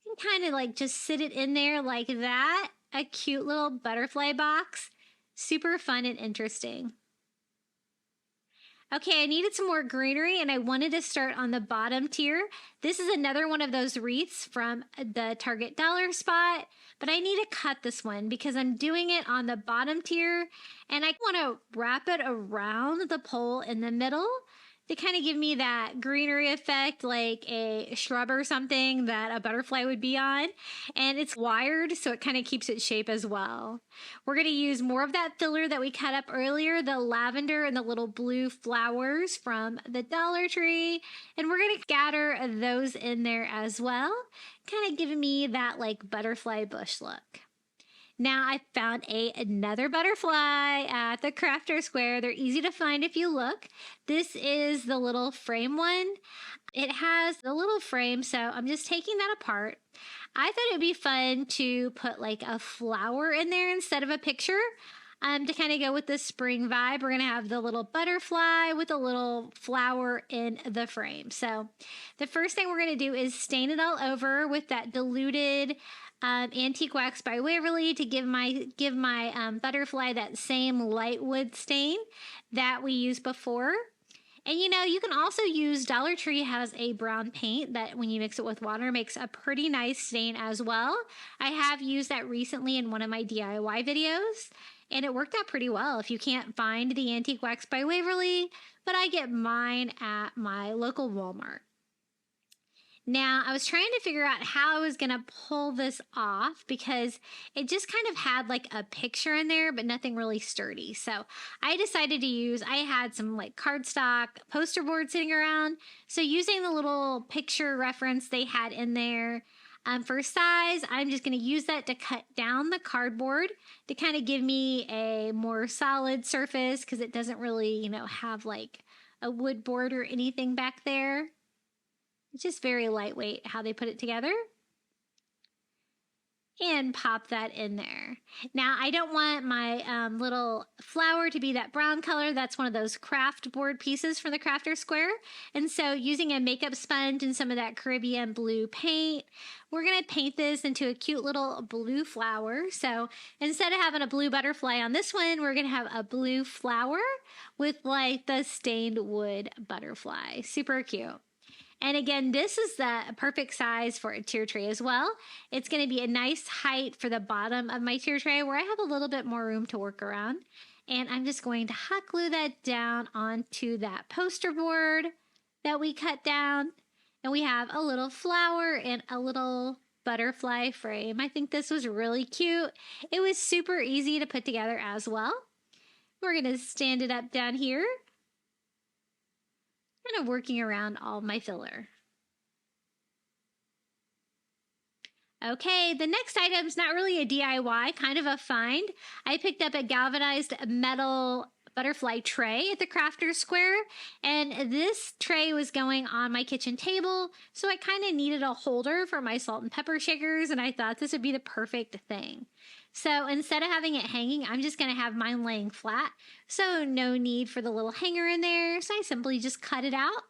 You can kind of like just sit it in there like that. A cute little butterfly box. Super fun and interesting. Okay, I needed some more greenery and I wanted to start on the bottom tier. This is another one of those wreaths from the Target dollar spot, but I need to cut this one because I'm doing it on the bottom tier and I want to wrap it around the pole in the middle to kind of give me that greenery effect, like a shrub or something that a butterfly would be on. And it's wired, so it kind of keeps its shape as well. We're going to use more of that filler that we cut up earlier, the lavender and the little blue flowers from the Dollar Tree. And we're going to scatter those in there as well, kind of giving me that like butterfly bush look. Now I found another butterfly at the Crafter Square. They're easy to find if you look. This is the little frame one. It has the little frame, so I'm just taking that apart. I thought it'd be fun to put like a flower in there instead of a picture. To kind of go with the spring vibe, we're going to have the little butterfly with a little flower in the frame. So the first thing we're going to do is stain it all over with that diluted antique wax by Waverly to give my butterfly that same light wood stain that we used before. And you know, you can also use, Dollar Tree has a brown paint that when you mix it with water makes a pretty nice stain as well. I have used that recently in one of my DIY videos and it worked out pretty well if you can't find the antique wax by Waverly, but I get mine at my local Walmart. Now, I was trying to figure out how I was going to pull this off because it just kind of had like a picture in there, but nothing really sturdy. So I decided to use, I had some like cardstock poster board sitting around. So using the little picture reference they had in there for size, I'm just going to use that to cut down the cardboard to kind of give me a more solid surface because it doesn't really, you know, have like a wood board or anything back there. It's just very lightweight how they put it together. And pop that in there. Now, I don't want my little flower to be that brown color. That's one of those craft board pieces from the Crafter Square. And so using a makeup sponge and some of that Caribbean blue paint, we're going to paint this into a cute little blue flower. So instead of having a blue butterfly on this one, we're going to have a blue flower with like the stained wood butterfly. Super cute. And again, this is the perfect size for a tier tray as well. It's going to be a nice height for the bottom of my tier tray where I have a little bit more room to work around. And I'm just going to hot glue that down onto that poster board that we cut down. And we have a little flower and a little butterfly frame. I think this was really cute. It was super easy to put together as well. We're going to stand it up down here. Kind of working around all my filler. Okay, the next item is not really a DIY, kind of a find. I picked up a galvanized metal butterfly tray at the Crafter Square, and this tray was going on my kitchen table, so I kind of needed a holder for my salt and pepper shakers, and I thought this would be the perfect thing. So instead of having it hanging, I'm just going to have mine laying flat. So no need for the little hanger in there. So I simply just cut it out.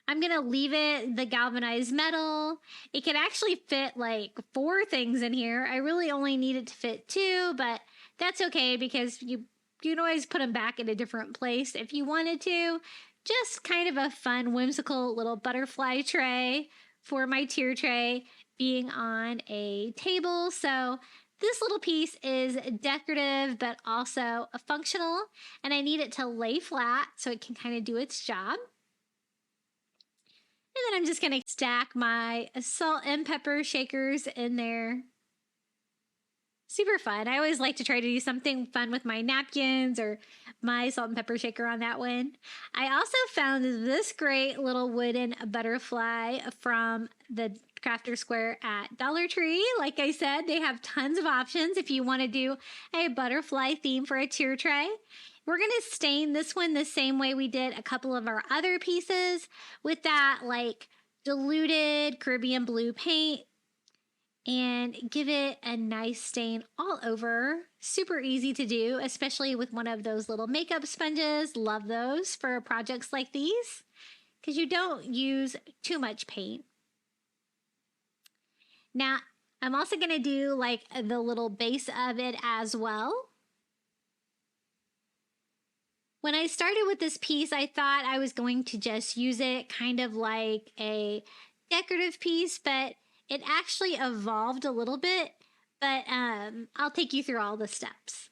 I'm going to leave it the galvanized metal. It can actually fit like 4 things in here. I really only need it to fit 2, but that's okay because you can always put them back in a different place if you wanted to. Just kind of a fun, whimsical little butterfly tray for my tier tray being on a table. So this little piece is decorative, but also functional, and I need it to lay flat so it can kind of do its job. And then I'm just going to stack my salt and pepper shakers in there. Super fun. I always like to try to do something fun with my napkins or my salt and pepper shaker on that one. I also found this great little wooden butterfly from the Crafter Square at Dollar Tree. Like I said, they have tons of options if you want to do a butterfly theme for a tier tray. We're going to stain this one the same way we did a couple of our other pieces with that like diluted Caribbean blue paint and give it a nice stain all over. Super easy to do, especially with one of those little makeup sponges. Love those for projects like these because you don't use too much paint. Now, I'm also going to do like the little base of it as well. When I started with this piece, I thought I was going to just use it kind of like a decorative piece, but it actually evolved a little bit, but I'll take you through all the steps.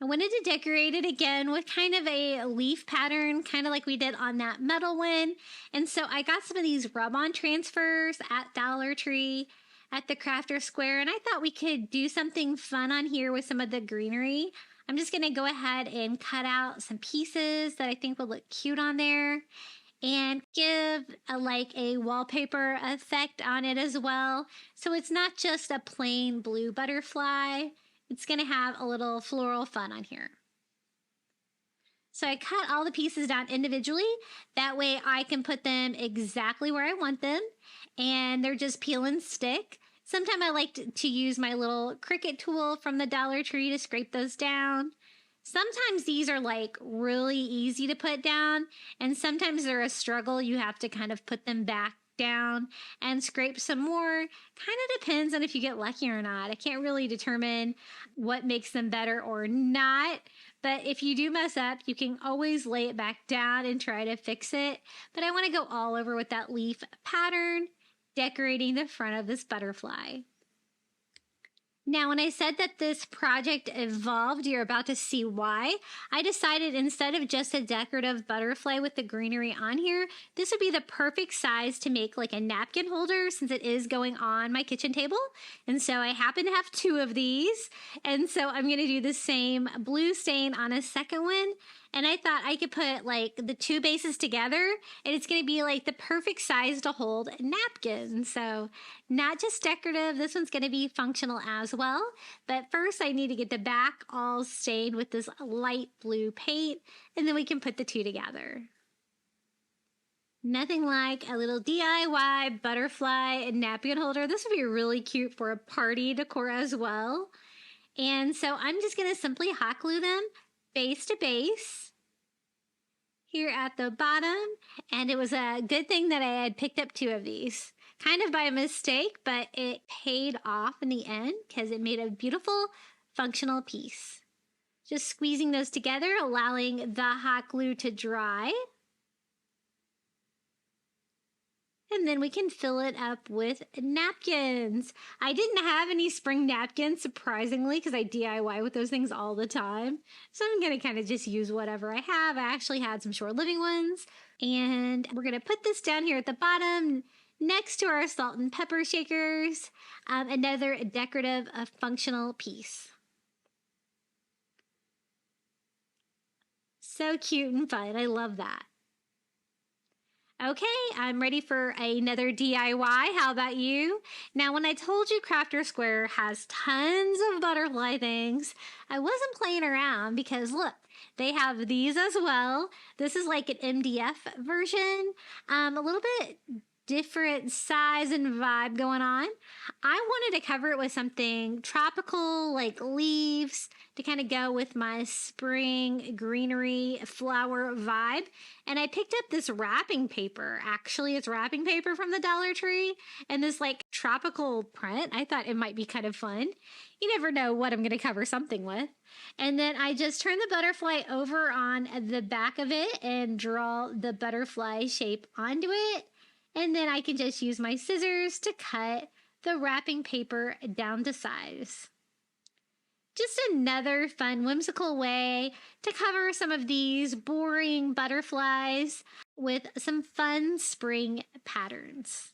I wanted to decorate it again with kind of a leaf pattern, kind of like we did on that metal one. And so I got some of these rub-on transfers at Dollar Tree at the Crafter Square, and I thought we could do something fun on here with some of the greenery. I'm just going to go ahead and cut out some pieces that I think will look cute on there and give like a wallpaper effect on it as well. So it's not just a plain blue butterfly. It's going to have a little floral fun on here. So I cut all the pieces down individually. That way I can put them exactly where I want them. And they're just peel and stick. Sometimes I like to use my little Cricut tool from the Dollar Tree to scrape those down. Sometimes these are like really easy to put down, and sometimes they're a struggle. You have to kind of put them back down and scrape some more. Kind of depends on if you get lucky or not. I can't really determine what makes them better or not. But if you do mess up, you can always lay it back down and try to fix it. But I want to go all over with that leaf pattern, decorating the front of this butterfly. Now, when I said that this project evolved, you're about to see why. I decided instead of just a decorative butterfly with the greenery on here, this would be the perfect size to make like a napkin holder since it is going on my kitchen table. And so I happen to have 2 of these. And so I'm going to do the same blue stain on a second one. And I thought I could put like the 2 bases together and it's going to be like the perfect size to hold napkins. So not just decorative, this one's going to be functional as well. But first I need to get the back all stained with this light blue paint and then we can put the 2 together. Nothing like a little DIY butterfly and napkin holder. This would be really cute for a party decor as well. And so I'm just going to simply hot glue them base to base here at the bottom, and it was a good thing that I had picked up 2 of these, kind of by mistake, but it paid off in the end because it made a beautiful functional piece. Just squeezing those together, allowing the hot glue to dry. And then we can fill it up with napkins. I didn't have any Sprung napkins, surprisingly, because I DIY with those things all the time. So I'm going to kind of just use whatever I have. I actually had some short living ones. And we're going to put this down here at the bottom next to our salt and pepper shakers. Another decorative, functional piece. So cute and fun. I love that. Okay, I'm ready for another DIY. How about you? Now, when I told you Crafter Square has tons of butterfly things, I wasn't playing around because look, they have these as well. This is like an MDF version, a little bit different size and vibe going on. I wanted to cover it with something tropical like leaves to kind of go with my spring greenery flower vibe. And I picked up this wrapping paper. Actually, it's wrapping paper from the Dollar Tree and this like tropical print. I thought it might be kind of fun. You never know what I'm going to cover something with. And then I just turn the butterfly over on the back of it and draw the butterfly shape onto it. And then I can just use my scissors to cut the wrapping paper down to size. Just another fun, whimsical way to cover some of these boring butterflies with some fun spring patterns.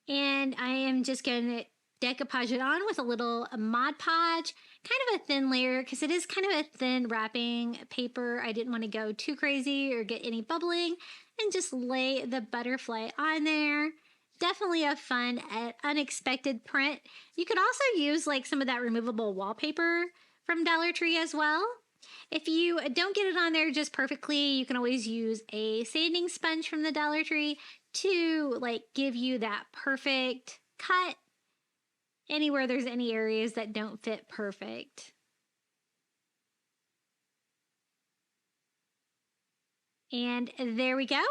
And I am just going to decoupage it on with a little Mod Podge, kind of a thin layer because it is kind of a thin wrapping paper. I didn't want to go too crazy or get any bubbling. And just lay the butterfly on there. Definitely a fun and unexpected print. You could also use like some of that removable wallpaper from Dollar Tree as well. If you don't get it on there just perfectly, you can always use a sanding sponge from the Dollar Tree to like give you that perfect cut anywhere there's any areas that don't fit perfect. And there we go.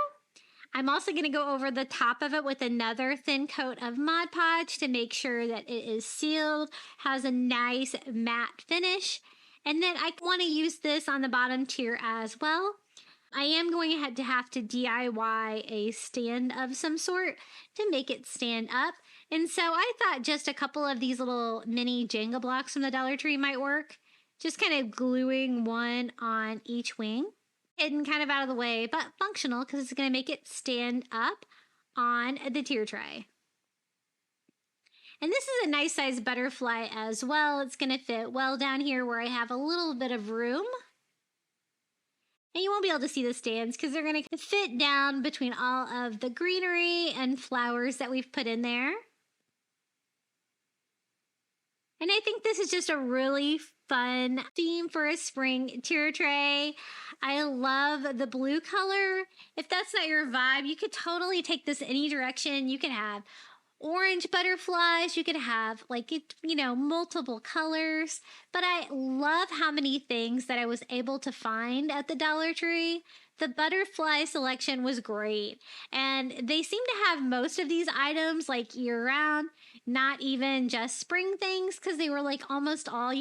I'm also going to go over the top of it with another thin coat of Mod Podge to make sure that it is sealed, has a nice matte finish. And then I want to use this on the bottom tier as well. I am going to have to DIY a stand of some sort to make it stand up. And so I thought just a couple of these little mini Jenga blocks from the Dollar Tree might work. Just kind of gluing one on each wing. Hidden kind of out of the way, but functional because it's going to make it stand up on the tier tray. And this is a nice size butterfly as well. It's going to fit well down here where I have a little bit of room. And you won't be able to see the stands because they're going to fit down between all of the greenery and flowers that we've put in there. And I think this is just a really fun theme for a spring tier tray. I love the blue color. If that's not your vibe, you could totally take this any direction. You could have orange butterflies, you could have multiple colors, but I love how many things that I was able to find at the Dollar Tree. The butterfly selection was great, and they seem to have most of these items like year-round, not even just spring things, because they were like almost all,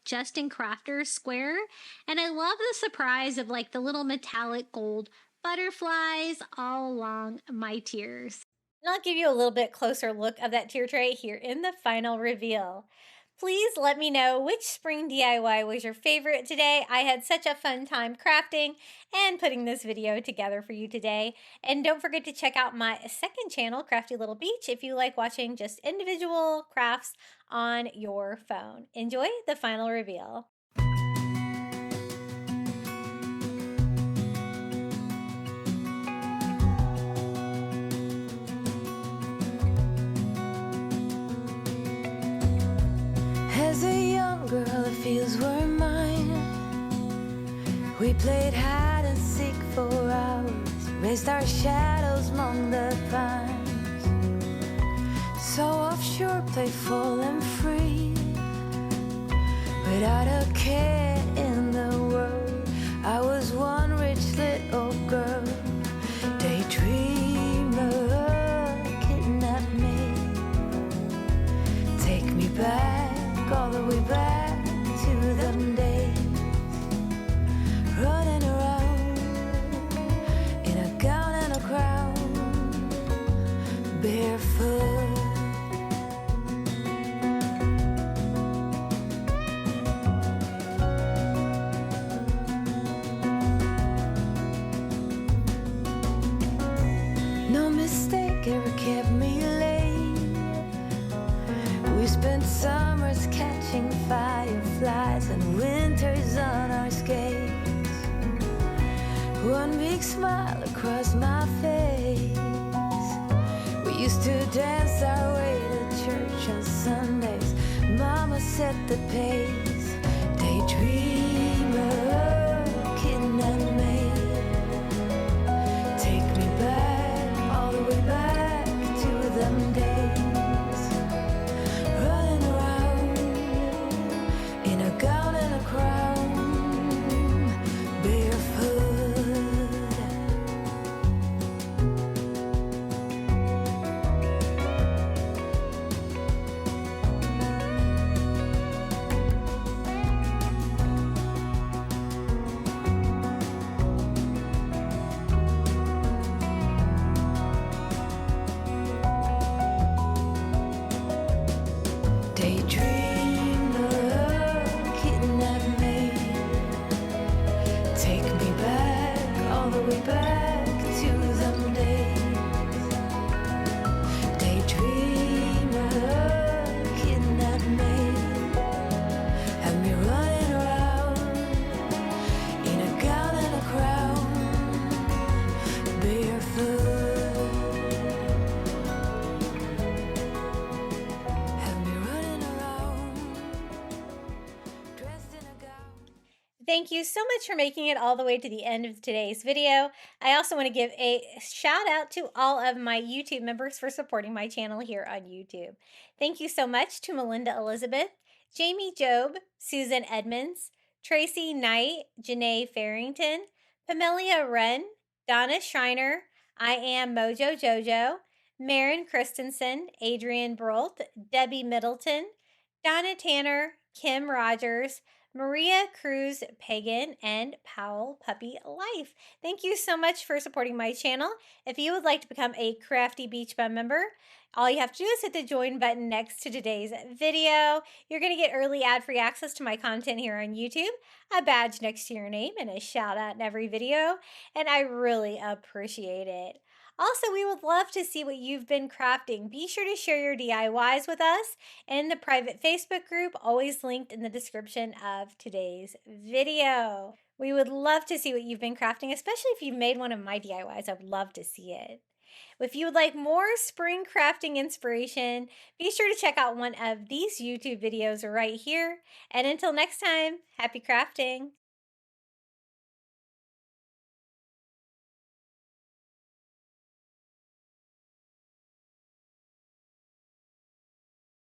just in Crafters Square. And I love the surprise of like the little metallic gold butterflies all along my tiers. And I'll give you a little bit closer look of that tier tray here in the final reveal. Please let me know which spring DIY was your favorite today. I had such a fun time crafting and putting this video together for you today. And don't forget to check out my second channel, Crafty Little Beach, if you like watching just individual crafts on your phone. Enjoy the final reveal. As a young girl, the fields were mine. We played hide and seek for hours, raised our shadows among the pines. So offshore, playful and free, without a care in the world. I was one rich little girl, daydreamer, kidnap me, take me back. All the way back to them days, running around in a gown and a crown, barefoot. No mistake ever kept me late. We spent summers catching fireflies and winters on our skates. One big smile across my face. We used to dance our way to church on Sundays. Mama set the pace. Daydreamer, kidnap me, take me back, all the way back to them days. Gown and a crown, barefoot. Thank you so much for making it all the way to the end of today's video. I also want to give a shout out to all of my YouTube members for supporting my channel here on YouTube. Thank you so much to Melinda Elizabeth, Jamie Job, Susan Edmonds, Tracy Knight, Janae Farrington, Pamelia Wren, Donna Schreiner, I Am Mojo Jojo, Marin Christensen, Adrian Brolt, Debbie Middleton, Donna Tanner, Kim Rogers, Maria Cruz Pagan, and Powell Puppy Life. Thank you so much for supporting my channel. If you would like to become a Crafty Beach Bum member, all you have to do is hit the join button next to today's video. You're going to get early ad-free access to my content here on YouTube, a badge next to your name, and a shout out in every video, and I really appreciate it. Also, we would love to see what you've been crafting. Be sure to share your DIYs with us in the private Facebook group, always linked in the description of today's video. We would love to see what you've been crafting, especially if you've made one of my DIYs. I would love to see it. If you would like more spring crafting inspiration, be sure to check out one of these YouTube videos right here. And until next time, happy crafting!